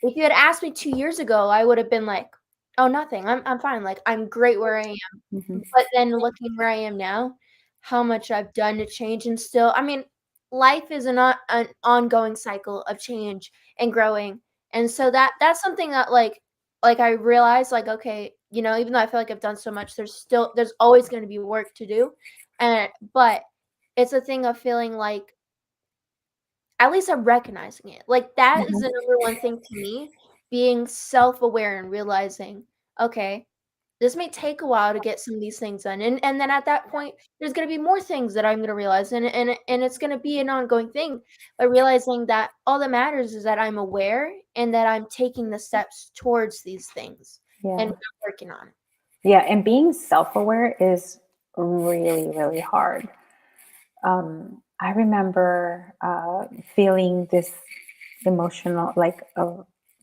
if you had asked me 2 years ago, I would have been like, "Oh, nothing. I'm fine. Like, I'm great where I am." Hmm. But then looking where I am now, how much I've done to change, and still I mean, life is an ongoing cycle of change and growing. And so that's something that like I realized like, okay, you know, even though I feel like I've done so much, there's always gonna be work to do. And but it's a thing of feeling like at least I'm recognizing it. Like, that is Hmm. the number one thing to me, being self-aware and realizing, "Okay, this may take a while to get some of these things done," and then at that point, there's gonna be more things that I'm gonna realize, and it's gonna be an ongoing thing, but realizing that all that matters is that I'm aware and that I'm taking the steps towards these things, and Yeah. I'm working on it. Yeah. And being self aware is really, really hard. I remember feeling this emotional, like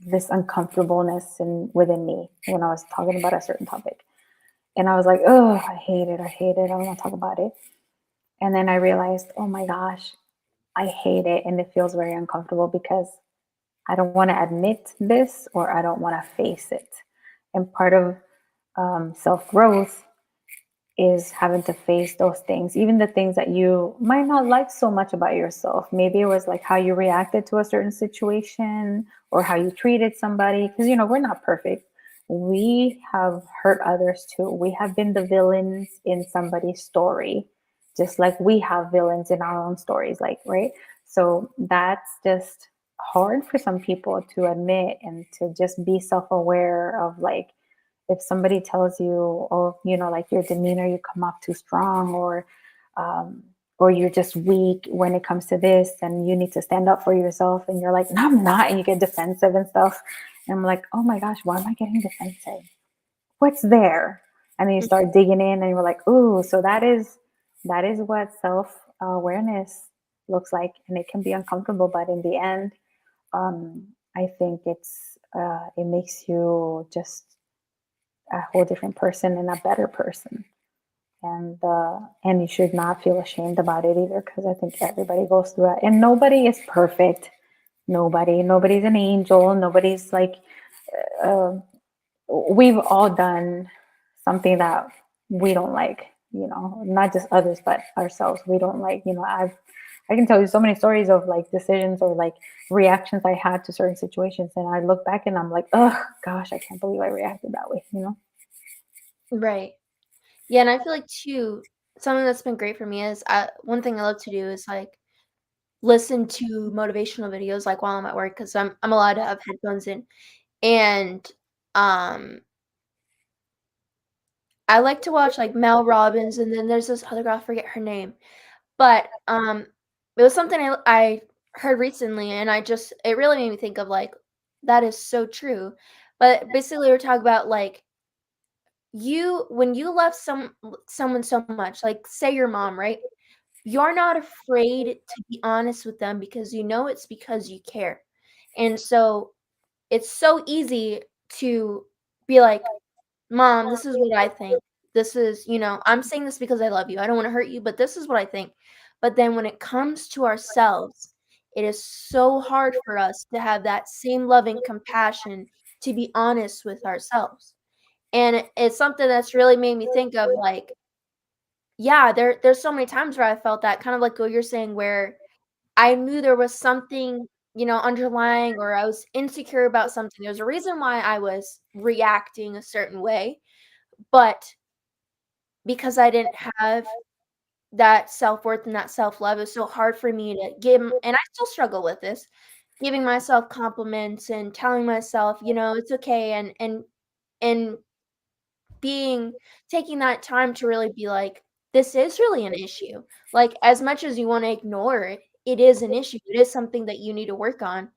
this uncomfortableness within me when I was talking about a certain topic. And I was like, oh, I hate it. I hate it. I don't want to talk about it. And then I realized, oh my gosh, I hate it. And it feels very uncomfortable because I don't want to admit this, or I don't want to face it. And part of self growth is having to face those things, even the things that you might not like so much about yourself. Maybe it was like how you reacted to a certain situation or how you treated somebody. Because, you know, we're not perfect. We have hurt others too. We have been the villains in somebody's story, just like we have villains in our own stories, like, right? So that's just hard for some people to admit, and to just be self aware of, like, if somebody tells you, oh, you know, like your demeanor, you come off too strong, um, or you're just weak when it comes to this, and you need to stand up for yourself, and you're like, no, I'm not, and you get defensive and stuff. And I'm like, oh my gosh, why am I getting defensive? What's there? And then you start digging in, and you're like, ooh, so that is what self awareness looks like, and it can be uncomfortable, but in the end, I think it makes you just a whole different person and a better person. And you should not feel ashamed about it either, because I think everybody goes through it, and nobody is perfect. Nobody's an angel. Nobody's like, uh, we've all done something that we don't like, not just others, but ourselves. We don't like, I can tell you so many stories of like decisions or like reactions I had to certain situations. And I look back and I'm like, oh gosh, I can't believe I reacted that way. Right. Yeah, and I feel like too, something that's been great for me is one thing I love to do is like listen to motivational videos like while I'm at work because I'm allowed to have headphones in. And um I like to watch like Mel Robbins and then there's this other girl, I forget her name. But it was something I heard recently and it really made me think of like that is so true. But basically we're talking about like you when you love someone so much, like say your mom, right? You're not afraid to be honest with them because you know it's because you care. And so it's so easy to be like, "Mom, this is what I think. This is, I'm saying this because I love you. I don't want to hurt you, but this is what I think." But then when it comes to ourselves, it is so hard for us to have that same loving compassion to be honest with ourselves. And it's something that's really made me think of like, yeah, there's so many times where I felt that kind of like what you're saying where I knew there was something, underlying or I was insecure about something. There's a reason why I was reacting a certain way, but because I didn't have that self-worth and that self-love, it's so hard for me to give and I still struggle with this, giving myself compliments and telling myself, "It's okay," and being taking that time to really be like, "This is really an issue." Like, as much as you wanna ignore it, it is an issue. It is something that you need to work on.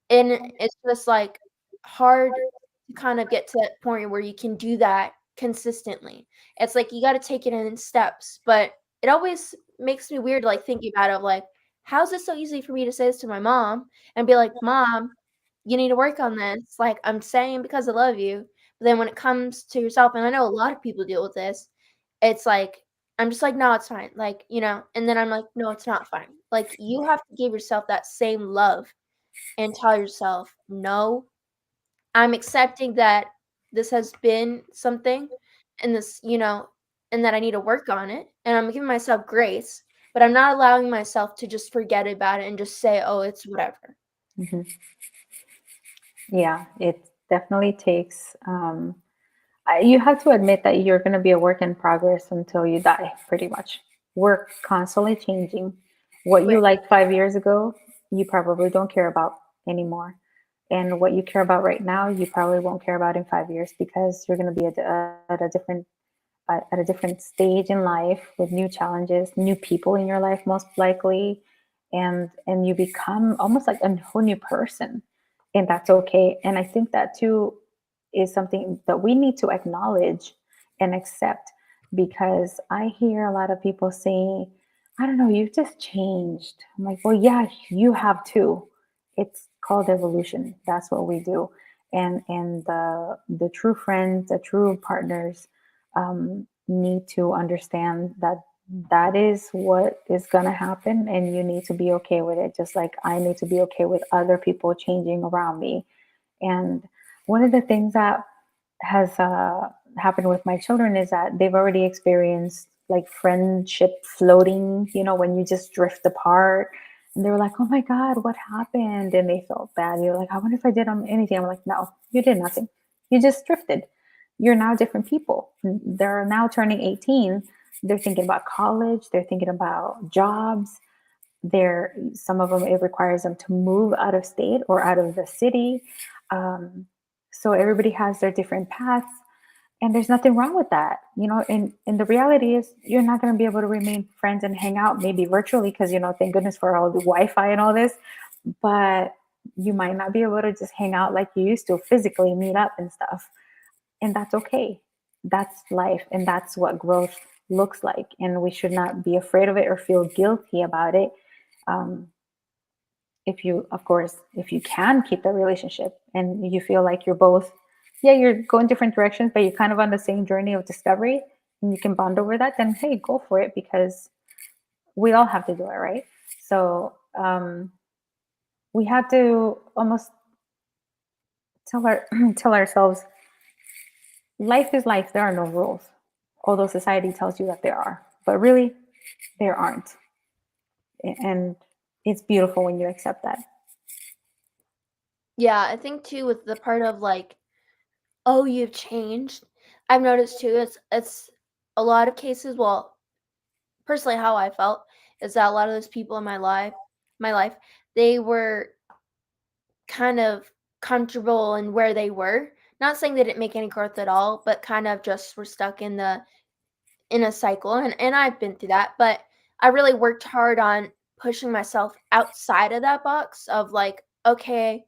And it's just, like, hard to kind of get to that point where you can do that consistently. It's like you gotta take it in steps, but it always makes me weird, like, thinking about it, like, "How is it so easy for me to say this to my mom and be like, 'Mom, you need to work on this.' Like, I'm saying because I love you." But then when it comes to yourself, and I know a lot of people deal with this, it's like, I'm just like, "No, it's fine." Like, and then I'm like, "No, it's not fine." Like, you have to give yourself that same love and tell yourself, "No, I'm accepting that this has been something and and that I need to work on it, and I'm giving myself grace, but I'm not allowing myself to just forget about it and just say, 'Oh, it's whatever.'" Hmm. Yeah, it definitely takes. You have to admit that you're going to be a work in progress until you die, pretty much. We're constantly changing. What you Right. liked 5 years ago, you probably don't care about anymore. And what you care about right now, you probably won't care about in 5 years, because you're going to be at a different stage in life with new challenges, new people in your life, most likely, and you become almost like a whole new person, and that's okay. And I think that too is something that we need to acknowledge and accept, because I hear a lot of people say, I don't know, you've just changed. I'm like, well, yeah, you have too. It's called evolution. That's what we do. And the true friends, the true partners, need to understand that that is what is going to happen, and you need to be okay with it, just like I need to be okay with other people changing around me. And one of the things that has happened with my children is that they've already experienced like friendship floating, when you just drift apart. And they were like, oh my God, what happened? And they felt bad. You're like, I wonder if I did anything. I'm like, no, you did nothing. You just drifted. You're now different people. They're now turning 18. They're thinking about college. They're thinking about jobs. Some of them, it requires them to move out of state or out of the city. So everybody has their different paths, and there's nothing wrong with that. And the reality is, you're not going to be able to remain friends and hang out, maybe virtually, because thank goodness for all the Wi-Fi and all this. But you might not be able to just hang out like you used to, physically meet up and stuff. And that's okay. That's life, and that's what growth looks like. And we should not be afraid of it or feel guilty about it. Um, if you, of course, if you can keep the relationship and you feel like you're both, yeah, you're going different directions, but you're kind of on the same journey of discovery and you can bond over that, then hey, go for it because we all have to do it, right? So we have to almost tell tell ourselves life is life. There are no rules, although society tells you that there are, but really there aren't. And it's beautiful when you accept that. Yeah, I think too with the part of like, oh, you've changed. I've noticed too, it's a lot of cases, well, personally how I felt is that a lot of those people in my life, they were kind of comfortable in where they were. Not saying they didn't make any growth at all, but kind of just were stuck in a cycle, and I've been through that, but I really worked hard on pushing myself outside of that box of like, okay,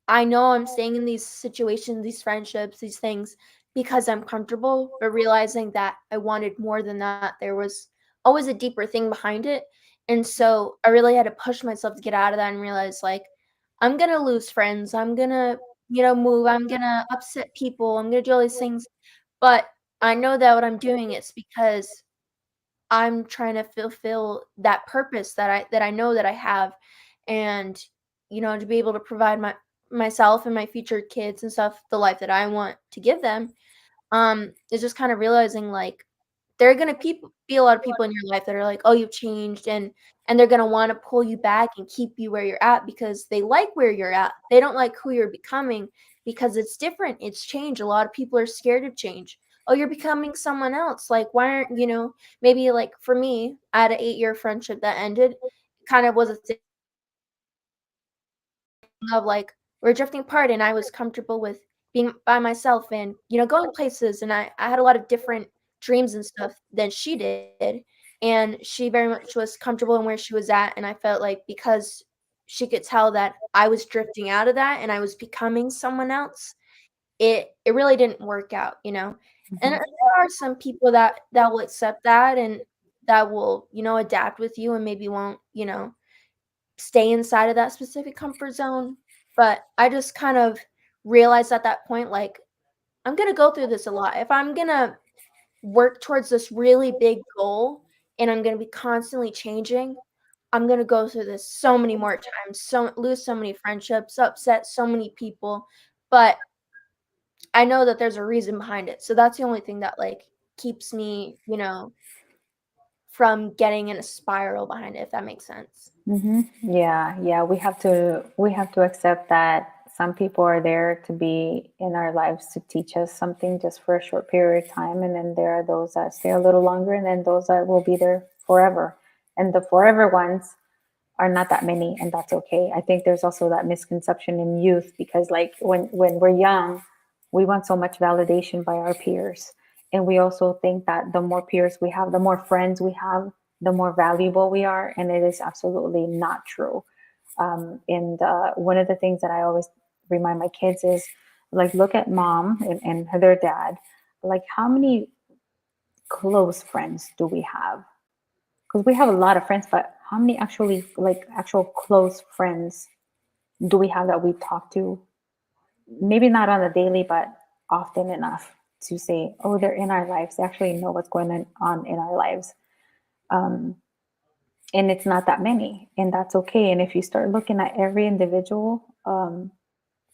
I know I'm staying in these situations, these friendships, these things because I'm comfortable, but realizing that I wanted more than that. There was always a deeper thing behind it. And so I really had to push myself to get out of that and realize like I'm going to lose friends. I'm going to, move. I'm going to upset people. I'm going to do all these things. But I know that what I'm doing is because I'm trying to fulfill that purpose that I know that I have, and, to be able to provide myself and my future kids and stuff the life that I want to give them, is just kind of realizing, like, there are gonna be a lot of people in your life that are like, "Oh, you've changed," and they're gonna wanna pull you back and keep you where you're at because they like where you're at. They don't like who you're becoming because it's different, it's change. A lot of people are scared of change. "Oh, you're becoming someone else." Like, why aren't maybe, like, for me, I had an 8-year friendship that ended. Kind of was a thing of like we're drifting apart and I was comfortable with being by myself and going places, and I had a lot of different dreams and stuff than she did, and she very much was comfortable in where she was at, and I felt like because she could tell that I was drifting out of that and I was becoming someone else, it really didn't work out. And Mhm. there are some people that will accept that and that will adapt with you and maybe won't stay inside of that specific comfort zone, but I just kind of realized at that point, like, I'm gonna go through this a lot. If I'm gonna work towards this really big goal and I'm gonna be constantly changing, I'm gonna go through this so many more times, so lose so many friendships, upset so many people, but I know that there's a reason behind it. So that's the only thing that like keeps me, from getting in a spiral behind it, if that makes sense. Yeah, yeah, we have to accept that some people are there to be in our lives to teach us something just for a short period of time, and then there are those that stay a little longer, and then those that will be there forever. And the forever ones are not that many, and that's okay. I think there's also that misconception in youth because like when we're young, we want so much validation by our peers. And we also think that the more peers we have, the more friends we have, the more valuable we are. And it is absolutely not true. And one of the things that I always remind my kids is like, look at mom and their dad. Like, how many close friends do we have? Because we have a lot of friends, but how many actually like actual close friends do we have that we talk to? Maybe not on a daily, but often enough to say, oh, they're in our lives. They actually know what's going on in our lives. Um, and it's not that many, and that's okay. And if you start looking at every individual,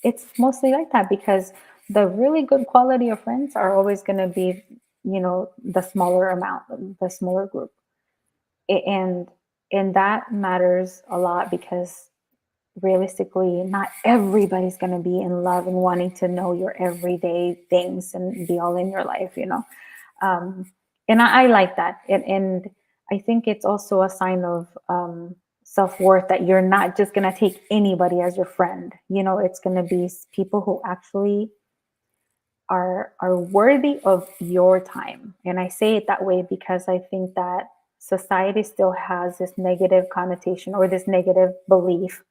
it's mostly like that because the really good quality of friends are always going to be, the smaller amount, the smaller group. And that matters a lot because realistically not everybody's going to be in love and wanting to know your everyday things and be all in your life. um, and I like that, and I think it's also a sign of self-worth that you're not just going to take anybody as your friend. It's going to be people who actually are worthy of your time. And I say it that way because I think that society still has this negative connotation or this negative belief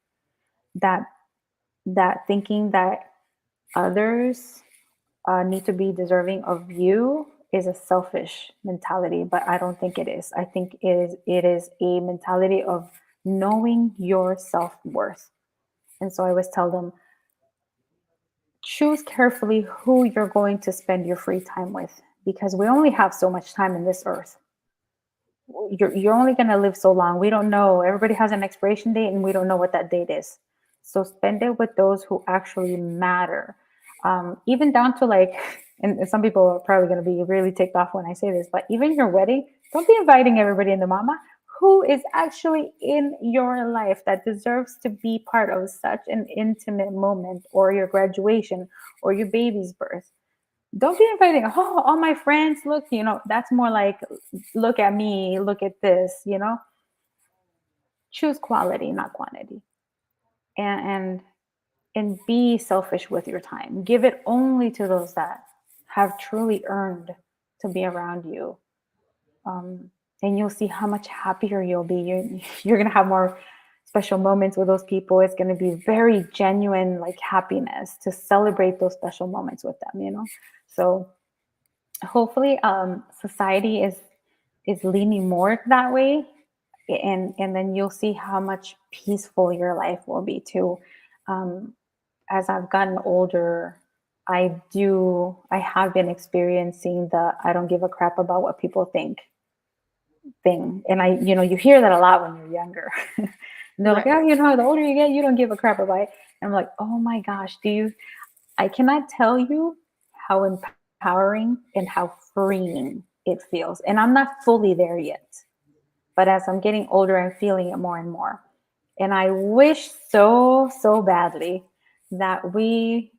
that thinking that others need to be deserving of you is a selfish mentality, but I don't think it is. I think it is a mentality of knowing your self-worth. And so I always tell them, choose carefully who you're going to spend your free time with, because we only have so much time in this earth. You're only going to live so long. We don't know. Everybody has an expiration date, and we don't know what that date is. So spend it with those who actually matter. Even down to like, and some people are probably going to be really ticked off when I say this, but even your wedding, don't be inviting everybody in the mama who is actually in your life that deserves to be part of such an intimate moment, or your graduation, or your baby's birth. Don't be inviting, oh, all my friends, look, that's more like, look at me, look at this. Choose quality, not quantity. And be selfish with your time. Give it only to those that have truly earned to be around you. um, and you'll see how much happier you'll be. You're going to have more special moments with those people. It's going to be very genuine, like, happiness to celebrate those special moments with them. So hopefully, society is leaning more that way, and then you'll see how much peaceful your life will be too. um, as I've gotten older, I have been experiencing the I don't give a crap about what people think thing. And you hear that a lot when you're younger. And they're like, Right. oh, the older you get, you don't give a crap about it. And I'm like, oh my gosh, I cannot tell you how empowering and how freeing it feels. And I'm not fully there yet. But as I'm getting older, I'm feeling it more and more. And I wish so, so badly that we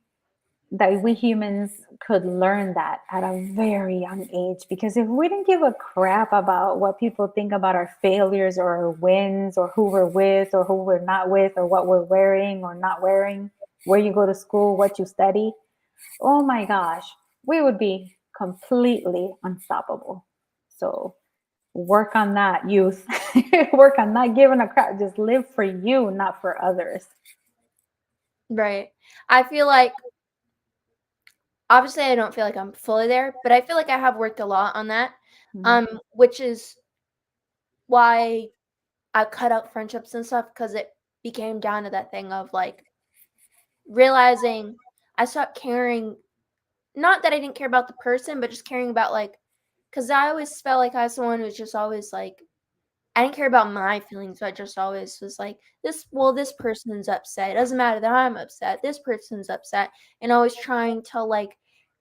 humans could learn that at a very young age. Because if we didn't give a crap about what people think about our failures or our wins, or who we're with or who we're not with, or what we're wearing or not wearing, where you go to school, what you study, oh my gosh, we would be completely unstoppable. So work on that, youth. Work on not giving a crap. Just live for you, not for others. Right. I feel like obviously I don't feel like I'm fully there, but I feel like I have worked a lot on that. Mhm. Which is why I cut out friendships and stuff because it became down to that thing of like realizing I stopped caring. Not that I didn't care about the person, but just caring about like, because I always felt like I was someone who was just always like, I didn't care about my feelings, but I just always was like, this person's upset. It doesn't matter that I'm upset. This person's upset. And always trying to like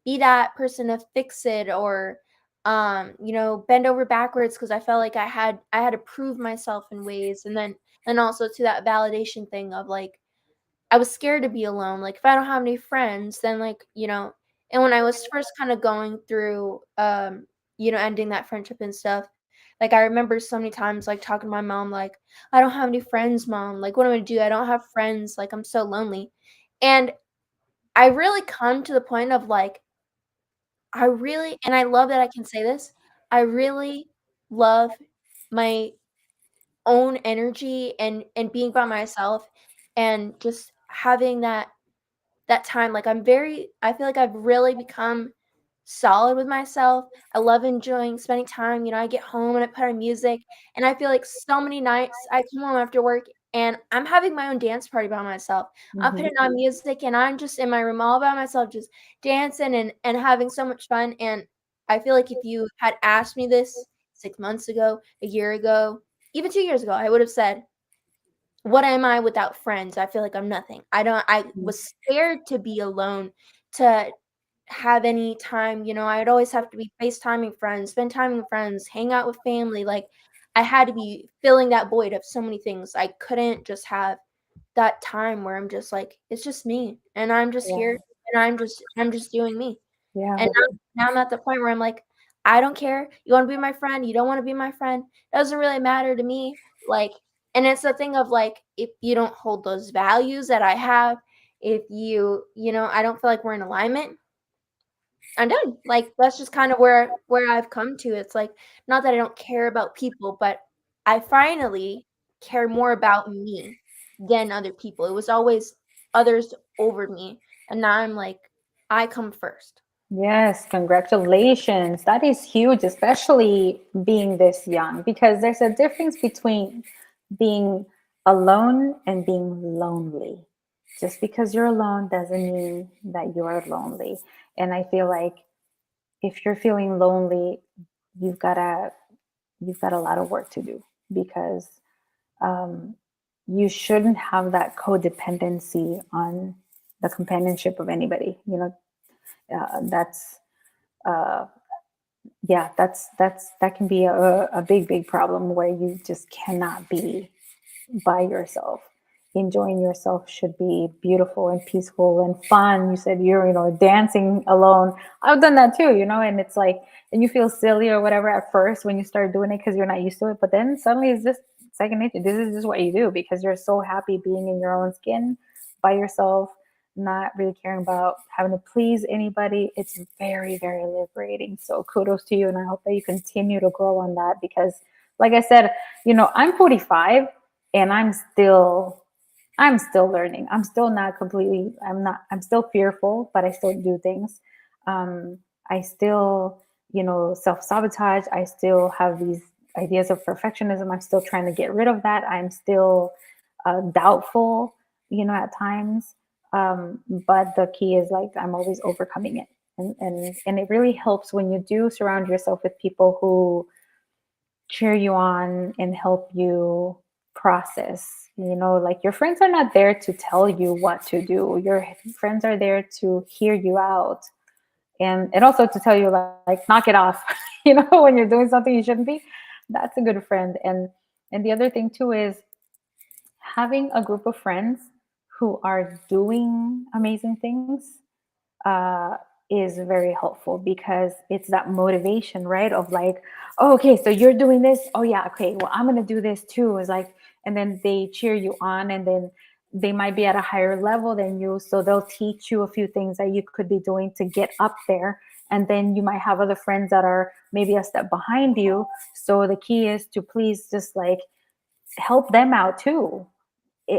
be that person to fix it or bend over backwards because I felt like I had to prove myself in ways. And also to that validation thing of like I was scared to be alone. Like if I don't have any friends, then and when I was first kind of going through ending that friendship and stuff, like I remember so many times like talking to my mom like, I don't have any friends, mom. Like what am I gonna do? I don't have friends. Like I'm so lonely. And I really come to the point of like I really and I love that I can say this. I really love my own energy and being by myself and just having that time, like, I feel like I've really become solid with myself. I love enjoying spending time, I get home and I put on music, and I feel like so many nights I come home after work and I'm having my own dance party by myself. I'm Mhm. putting on music and I'm just in my room all by myself just dancing and having so much fun, and I feel like if you had asked me this 6 months ago, a year ago, even 2 years ago, I would have said, what am I without friends? I feel like I'm nothing. I Mhm. was scared to be alone, to have any time, I'd always have to be FaceTiming friends, spend time with friends, hang out with family, like, I had to be filling that void of so many things. I couldn't just have that time where I'm just like, it's just me, and I'm just Yeah. here, and I'm just doing me. Yeah. And now I'm at the point where I'm like, I don't care. You wanna be my friend, you don't wanna be my friend, it doesn't really matter to me, like and it's the thing of, like, if you don't hold those values that I have, if I don't feel like we're in alignment, I'm done. Like, that's just kind of where I've come to. It's like, not that I don't care about people, but I finally care more about me than other people. It was always others over me, and now I'm like, I come first. Yes, congratulations. That is huge, especially being this young, because there's a difference between being alone and being lonely. Just because you're alone doesn't mean that you're lonely. And I feel like if you're feeling lonely, you've got to you've got a lot of work to do, because um, you shouldn't have that codependency on the companionship of anybody. That's uh, yeah, that can be a big problem where you just cannot be by yourself. Enjoying yourself should be beautiful and peaceful and fun. You said you're, dancing alone. I've done that too, and it's like, and you feel silly or whatever at first when you start doing it because you're not used to it. But then suddenly it's just second nature. This is just what you do because you're so happy being in your own skin by yourself, not really caring about having to please anybody. It's very, very liberating. So kudos to you. And I hope that you continue to grow on that because, like I said, I'm 45 and I'm still learning. I'm still not completely, I'm still fearful, but I still do things. I still, self-sabotage. I still have these ideas of perfectionism. I'm still trying to get rid of that. I'm still doubtful, at times. But the key is like I'm always overcoming it. And it really helps when you do surround yourself with people who cheer you on and help you process. Like your friends are not there to tell you what to do. Your friends are there to hear you out and also to tell you like knock it off, when you're doing something you shouldn't be. That's a good friend. And the other thing too is having a group of friends who are doing amazing things uh, is very helpful because it's that motivation, right? Of like, oh, okay, so you're doing this. Oh, yeah, okay, well, I'm gonna do this too. It's like, and then they cheer you on, and then they might be at a higher level than you, so they'll teach you a few things that you could be doing to get up there. And then you might have other friends that are maybe a step behind you. So the key is to please just like help them out too.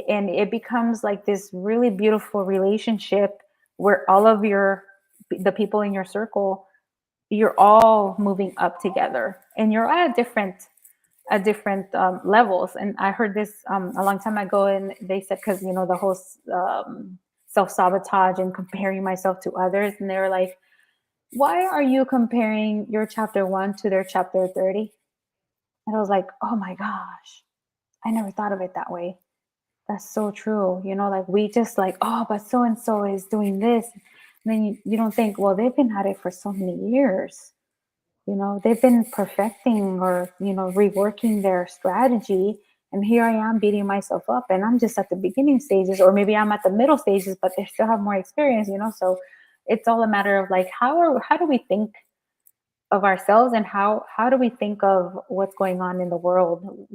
And it becomes like this really beautiful relationship where all of the people in your circle, you're all moving up together and you're at different levels. And I heard this a long time ago, and they said, because the whole self-sabotage and comparing myself to others, and they were like, why are you comparing your chapter 1 to their chapter 30? And I was like, oh my gosh, I never thought of it that way. That's so true. Like we just like, oh, but so and so is doing this. And then you don't think, well, they've been at it for so many years. They've been perfecting or, reworking their strategy. And here I am beating myself up. And I'm just at the beginning stages, or maybe I'm at the middle stages, but they still have more experience. So it's all a matter of like, how do we think of ourselves, and how do we think of what's going on in the world?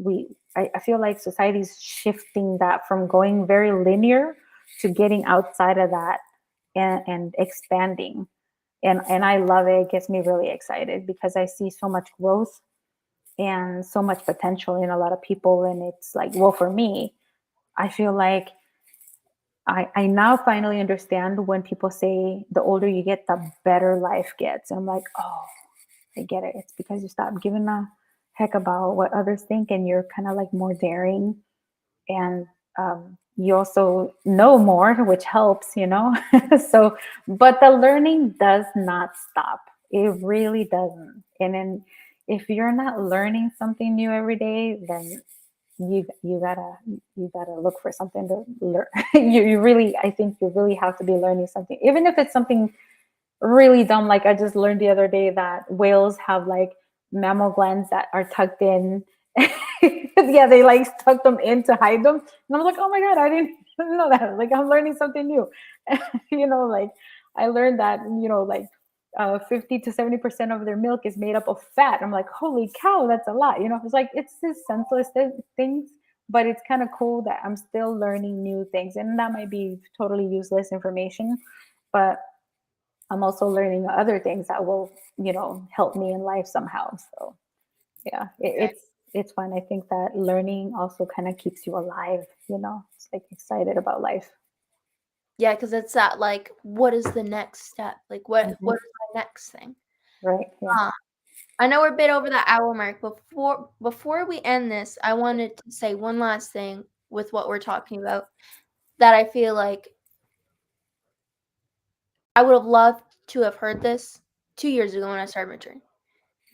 I feel like society's shifting that from going very linear to getting outside of that and expanding. And I love it. It gets me really excited because I see so much growth and so much potential in a lot of people. And it's like, well, for me, I feel like I now finally understand when people say the older you get, the better life gets. And I'm like, oh, I get it. It's because you stop giving a heck about what others think, and you're kind of like more daring, and you also know more, which helps. So, but the learning does not stop. It really doesn't. And then if you're not learning something new every day, then you gotta look for something to learn. You really, I think you really have to be learning something, even if it's something really dumb. Like I just learned the other day that whales have like mammal glands that are tucked in. Yeah, they like tuck them in to hide them. And I was like, oh my God, I didn't know that. Like I'm learning something new. Like I learned that, like 50 to 70% of their milk is made up of fat. I'm like, holy cow, that's a lot. It's like, it's just senseless things, but it's kind of cool that I'm still learning new things. And that might be totally useless information, but I'm also learning other things that will, help me in life somehow. So yeah, Right. it's fun. I think that learning also kind of keeps you alive. It's like excited about life. Yeah, because it's that like, what is the next step? Like, what Mhm. is my next thing? Right. Yeah. Um, I know we're a bit over the hour mark. Before we end this, I wanted to say one last thing with what we're talking about that I feel like I would have loved to have heard this 2 years ago when I started my journey.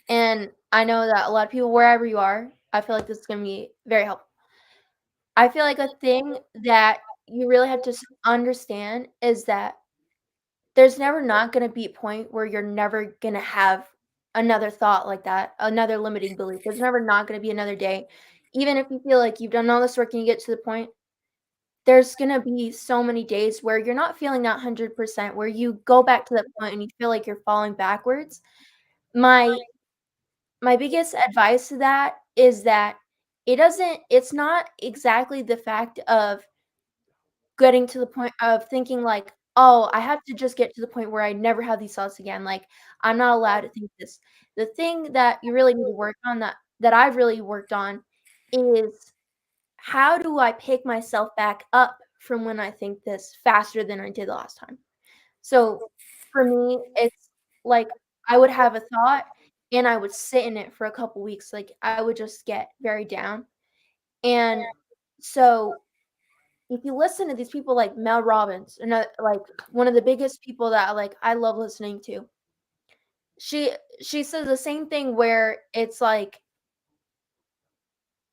And I know that a lot of people, wherever you are, I feel like this is going to be very helpful. I feel like a thing that you really have to understand is that there's never not going to be a point where you're never going to have another thought like that, another limiting belief. There's never not going to be another day. Even if you feel like you've done all this work and you get to the point, there's going to be so many days where you're not feeling that 100%, where you go back to that point and you feel like you're falling backwards. My my biggest advice to that is that it's not exactly the fact of getting to the point of thinking like, "Oh, I have to just get to the point where I never have these thoughts again, like, I'm not allowed to think this." The thing that you really need to work on that I've really worked on is how do I pick myself back up from when I think this faster than I did last time? So, for me, it's like I would have a thought and I would sit in it for a couple weeks, like, I would just get very down, and so if you listen to these people like Mel Robbins, and like one of the biggest people that like I love listening to, she she says the same thing where it's like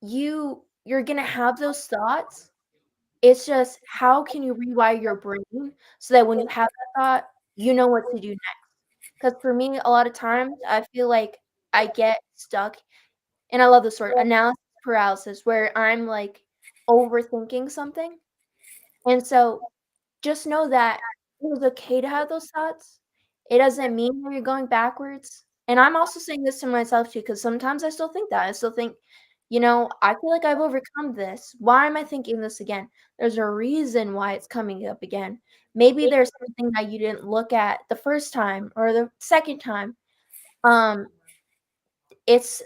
you're gonna have those thoughts. It's just how can you rewire your brain so that when you have that thought, you know what to do next. Because for me, a lot of times I feel like I get stuck, and I love this word analysis paralysis, where I'm like overthinking something, and so just know that it was okay to have those thoughts. It doesn't mean that you're going backwards, and I'm also saying this to myself too, because sometimes I still think that. I still think, "I feel like I've overcome this. Why am I thinking this again?" There's a reason why it's coming up again. Maybe there's something that you didn't look at the first time or the second time. Um, it's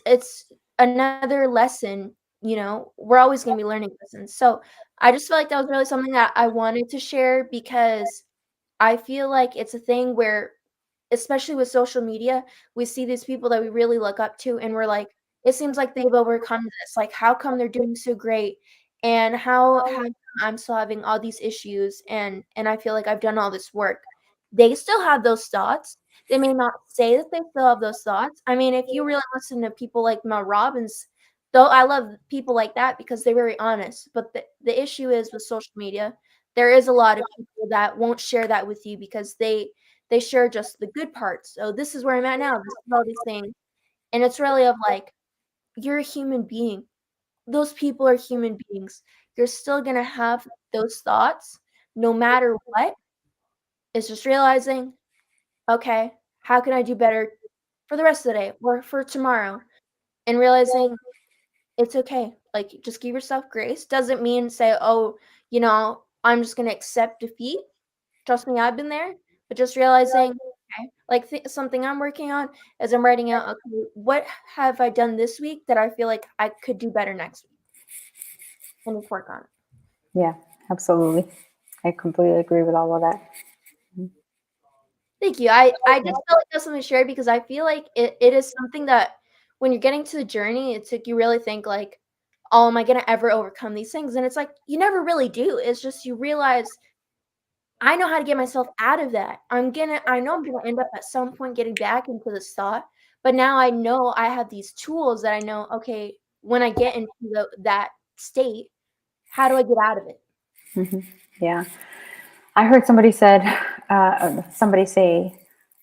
another lesson, we're always gonna be learning lessons. So, I just feel like that was really something that I wanted to share because I feel like it's a thing where, especially with social media, we see these people that we really look up to, and we're like, "It seems like they've overcome this, like, how come they're doing so great, and how come I'm still having all these issues, and I feel like I've done all this work." They still have those thoughts. They may not say that they still have those thoughts. I mean, if you really listen to people like Mel Robbins, though I love people like that because they're very honest, but the issue is with social media, there is a lot of people that won't share that with you because they share just the good parts. "So this is where I'm at now. This is all these things." And it's really of like, you're a human being. Those people are human beings. You're still gonna have those thoughts no matter what. It's just realizing, "Okay, how can I do better for the rest of the day or for tomorrow?" And realizing it's okay. Like, just give yourself grace. Doesn't mean say, "Oh, I'm just gonna accept defeat." Trust me, I've been there, but just realizing, okay, like, something I'm working on is I'm writing out, "Okay, what have I done this week that I feel like I could do better next week?" And just work on it. Yeah, absolutely. I completely agree with all of that. Thank you. I just felt like that's something to share because I feel like it is something that when you're getting to the journey, it's like you really think like, "Oh, am I gonna ever overcome these things?" And it's like, you never really do. It's just you realize I know how to get myself out of that. I know I'm gonna end up at some point getting back into this thought, but now I know I have these tools that I know, okay, when I get into that state, how do I get out of it? Hmm. Yeah. I heard somebody say,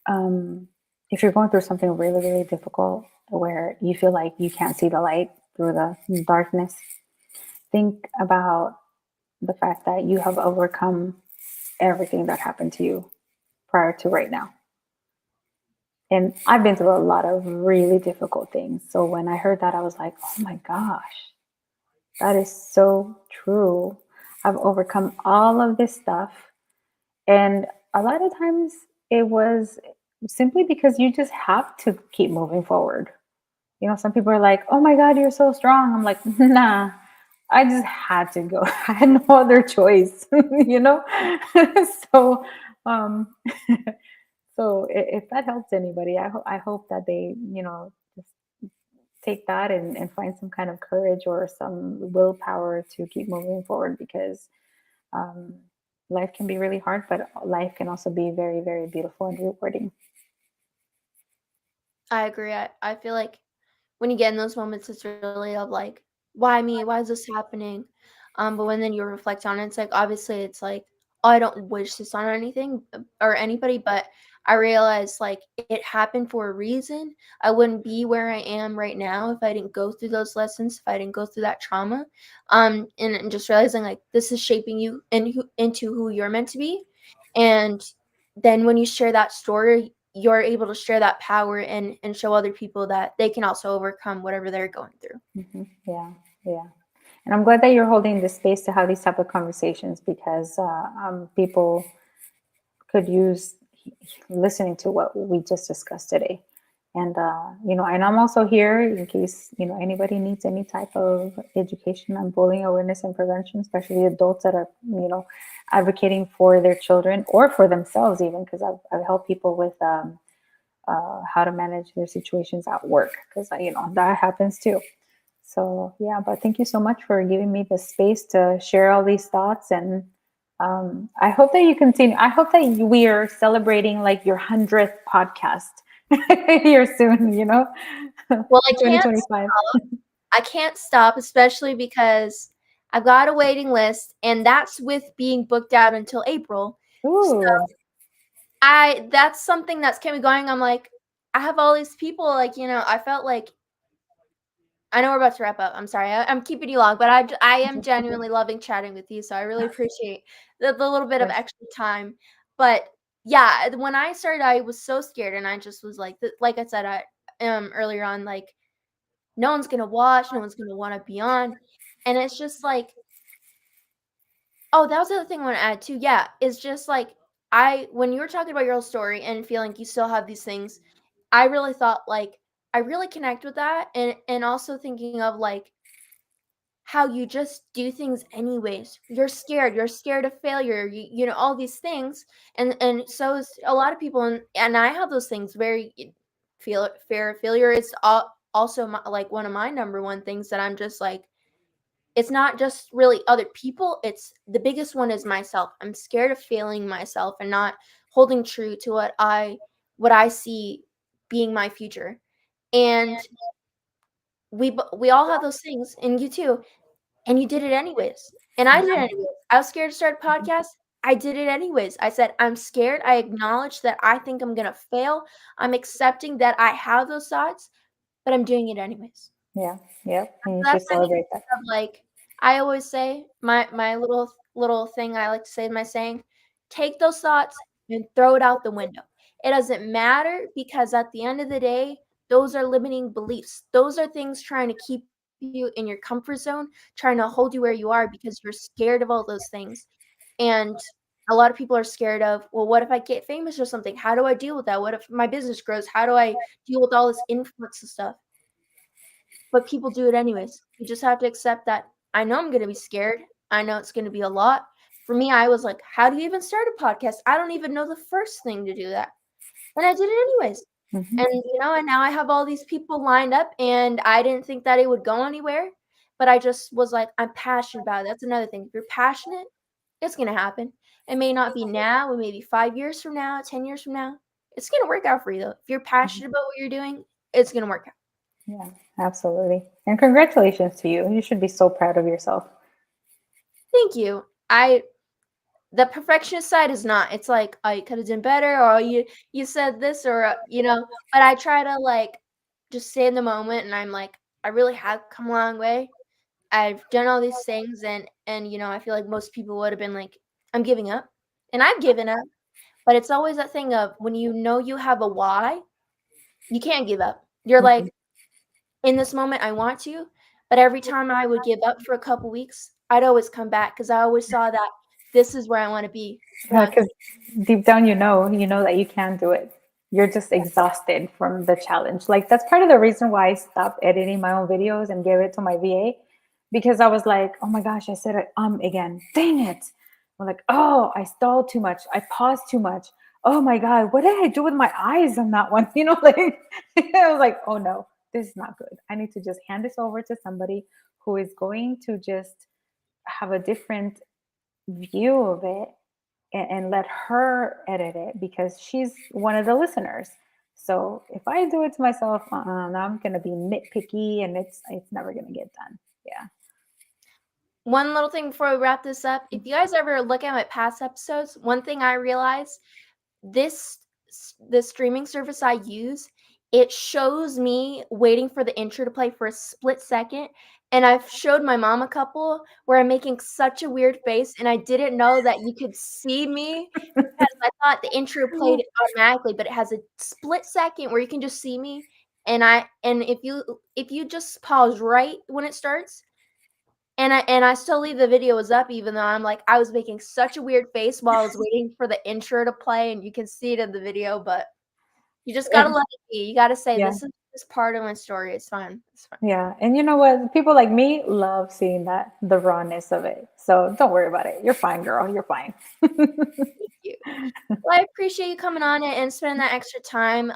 um, if you're going through something really, really difficult where you feel like you can't see the light through the darkness, think about the fact that you have overcome everything that happened to you prior to right now. And I've been through a lot of really difficult things. So when I heard that, I was like, oh my gosh, that is so true. I've overcome all of this stuff. And a lot of times it was simply because you just have to keep moving forward. Some people are like, oh my God, you're so strong. I'm like, nah, I just had to go. I had no other choice, you know? so, um, so if that helps anybody, I hope that they, take that and find some kind of courage or some willpower to keep moving forward, because um, life can be really hard, but life can also be very, very beautiful and rewarding. I agree. I feel like when you get in those moments, it's really of like, why me? Why is this happening? But when then you reflect on it, it's like obviously it's like, oh, I don't wish this on anything or anybody, but I realized like it happened for a reason. I wouldn't be where I am right now if I didn't go through those lessons, if I didn't go through that trauma. And just realizing like this is shaping you into who you're meant to be. And then when you share that story, you're able to share that power and show other people that they can also overcome whatever they're going through. Yeah, yeah. And I'm glad that you're holding this space to have these type of conversations, because people could use listening to what we just discussed today. And and I'm also here in case anybody needs any type of education on bullying awareness and prevention, especially adults that are advocating for their children or for themselves, even because I've helped people with how to manage their situations at work, because that happens too. So yeah, but thank you so much for giving me the space to share all these thoughts. And I hope that you continue. I hope that we are celebrating like your 100th podcast here soon, Well, 2025. I can't stop, especially because I've got a waiting list, and that's with being booked out until April. So Ooh. I that's something that's kept me going. I'm like, I have all these people, like, I felt like I know we're about to wrap up. I'm sorry. I'm keeping you long, but I am genuinely loving chatting with you. So I really appreciate the little bit of Yes. extra time. But yeah, when I started, I was so scared, and I just was like, like I said, I earlier on, like no one's gonna watch, no one's gonna want to be on, and it's just like, oh, that was the other thing I want to add too. Yeah, it's just like when you were talking about your whole story and feeling you still have these things, I really thought like I really connect with that, and also thinking of like how you just do things anyways. You're scared of failure, all these things. And so is a lot of people, and I have those things very feel fear of failure is also like one of my number one things that I'm just like it's not just really other people, it's the biggest one is myself. I'm scared of failing myself and not holding true to what I see being my future. And we all have those things, and you too. And you did it anyways. And I did it anyways. I was scared to start a podcast. I did it anyways. I said, I'm scared. I acknowledge that I think I'm gonna fail. I'm accepting that I have those thoughts, but I'm doing it anyways. Yeah. Yep. And you So should that's my celebrate that. of like I always say my little thing I like to say in my saying, take those thoughts and throw it out the window. It doesn't matter because at the end of the day, those are limiting beliefs. Those are things trying to keep you in your comfort zone, trying to hold you where you are because you're scared of all those things. And a lot of people are scared of, well, what if I get famous or something? How do I deal with that? What if my business grows? How do I deal with all this influx of stuff? But people do it anyways. You just have to accept that I know I'm gonna be scared. I know it's gonna be a lot. For me, I was like, how do you even start a podcast? I don't even know the first thing to do that. And I did it anyways. Hmm. And now I have all these people lined up, and I didn't think that it would go anywhere. But I just was like, I'm passionate about it. That's another thing. If you're passionate, it's gonna happen. It may not be now, it may be 5 years from now, 10 years from now. It's gonna work out for you though. If you're passionate about what you're doing, it's gonna work out. Yeah, absolutely. And congratulations to you. You should be so proud of yourself. Thank you. I The perfectionist side is not. It's like, "Oh, you coulda done better," or "Oh, you said this," or, but I try to, like, just stay in the moment, and I'm like, I really have come a long way. I've done all these things, and I feel like most people would have been like, "I'm giving up," and I've given up, but it's always that thing of when you know you have a why, you can't give up. You're Mhm. like, "In this moment, I want to," but every time I would give up for a couple weeks, I'd always come back because I always saw that this is where I wanna be. One. Because deep down, you know that you can do it. You're just exhausted from the challenge. Like that's part of the reason why I stopped editing my own videos and gave it to my VA, because I was like, oh my gosh, I said it again. Dang it. I'm like, oh, I stalled too much. I paused too much. Oh my God, what did I do with my eyes on that one? Like I was like, oh no. this is not good. I need to just hand this over to somebody who is going to just have a different view of it, and let her edit it because she's one of the listeners. So if I do it to myself, I'm gonna be nitpicky, and it's never gonna get done. Yeah. One little thing before we wrap this up, if you guys ever look at my past episodes, one thing I realized, this the streaming service I use, it shows me waiting for the intro to play for a split second, and I've showed my mom a couple where I'm making such a weird face, and I didn't know that you could see me because I thought the intro played automatically, but it has a split second where you can just see me, and if you just pause right when it starts, and I still leave the video was up even though I'm like, I was making such a weird face while I was waiting for the intro to play, and you can see it in the video, but you just gotta And let it be. You gotta say, yeah, "This part of my story. It's fine. It's fine." yeah. And you know what? People like me love seeing that, the rawness of it. So don't worry about it. You're fine, girl. You're fine. Thank you. Well, I appreciate you coming on and spending that extra time.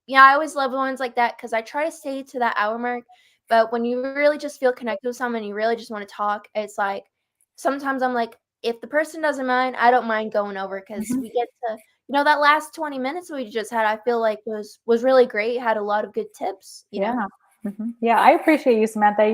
Yeah, I always love ones like that because I try to stay to that hour mark. But when you really just feel connected with someone, you really just want to talk. It's like sometimes I'm like, if the person doesn't mind, I don't mind going over because Mhm. we get to, that last 20 minutes we just had. I feel like was really great. Had a lot of good tips. Yeah. Yeah, I appreciate you, Samantha.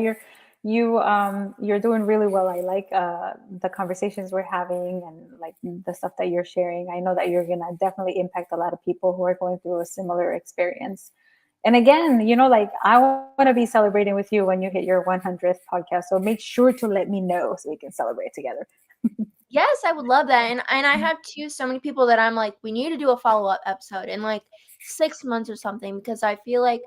You're doing really well. I like the conversations we're having, and like the stuff that you're sharing. I know that you're gonna definitely impact a lot of people who are going through a similar experience. And again, like I want to be celebrating with you when you hit your 100th podcast. So make sure to let me know so we can celebrate together. Yes, I would love that, and I have too so many people that I'm like, we need to do a follow-up episode in like 6 months or something because I feel like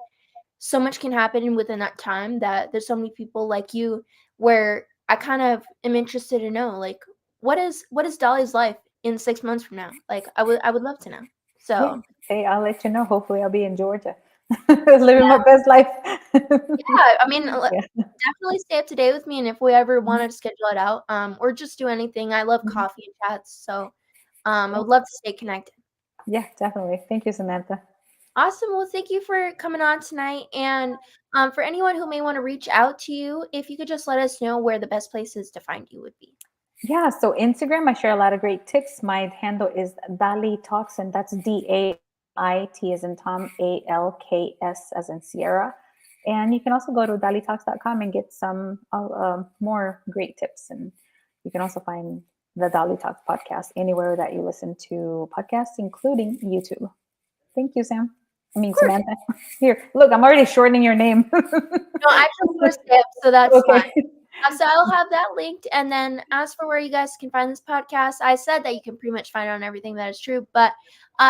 so much can happen within that time that there's so many people like you where I kind of am interested to know like what is Dolly's life in 6 months from now? Like I would love to know. Yeah. So, Hey, I'll let you know. Hopefully, I'll be in Georgia, living my best life. yeah, I mean, Yeah. definitely stay up to date with me, and if we ever wanted to schedule it out, or just do anything, I love Mhm. coffee and chats, so, I Yeah. would love to stay connected. Yeah, definitely. Thank you, Samantha. Awesome. Well, thank you for coming on tonight. And for anyone who may want to reach out to you, if you could just let us know where the best places to find you would be. Yeah, so Instagram, I share a lot of great tips. My handle is Dali Talks, and that's DAIT as in Tom, ALKS as in Sierra. And you can also go to dalitalks.com and get some more great tips. And you can also find the Dali Talks podcast anywhere that you listen to podcasts, including YouTube. Thank you, Sam. I Of mean, course. Samantha. Here, look, I'm already shortening your name. No, I prefer Skip, so that's fine. Okay. So I'll have that linked. And then as for where you guys can find this podcast, I said that you can pretty much find it on everything that is true. But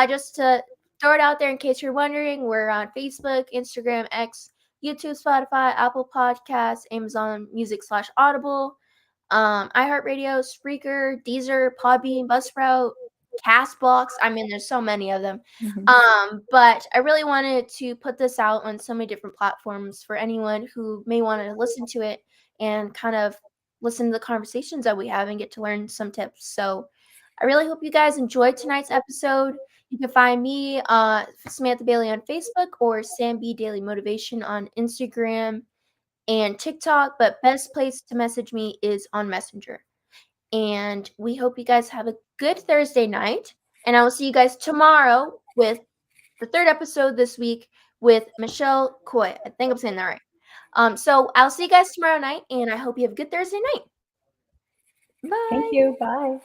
just to throw it out there in case you're wondering, we're on Facebook, Instagram, X, YouTube, Spotify, Apple Podcasts, Amazon Music / Audible, iHeartRadio, Spreaker, Deezer, Podbean, Buzzsprout, Castbox. I mean, there's so many of them. Mhm. But I really wanted to put this out on so many different platforms for anyone who may want to listen to it and kind of listen to the conversations that we have and get to learn some tips. So I really hope you guys enjoyed tonight's episode. You can find me, Samantha Bailey, on Facebook or Sam B Daily Motivation on Instagram and TikTok. But best place to message me is on Messenger. And we hope you guys have a good Thursday night. And I will see you guys tomorrow with the third episode this week with Michelle Coy. I think I'm saying that right. So I'll see you guys tomorrow night, and I hope you have a good Thursday night. Thank Bye. you. Bye.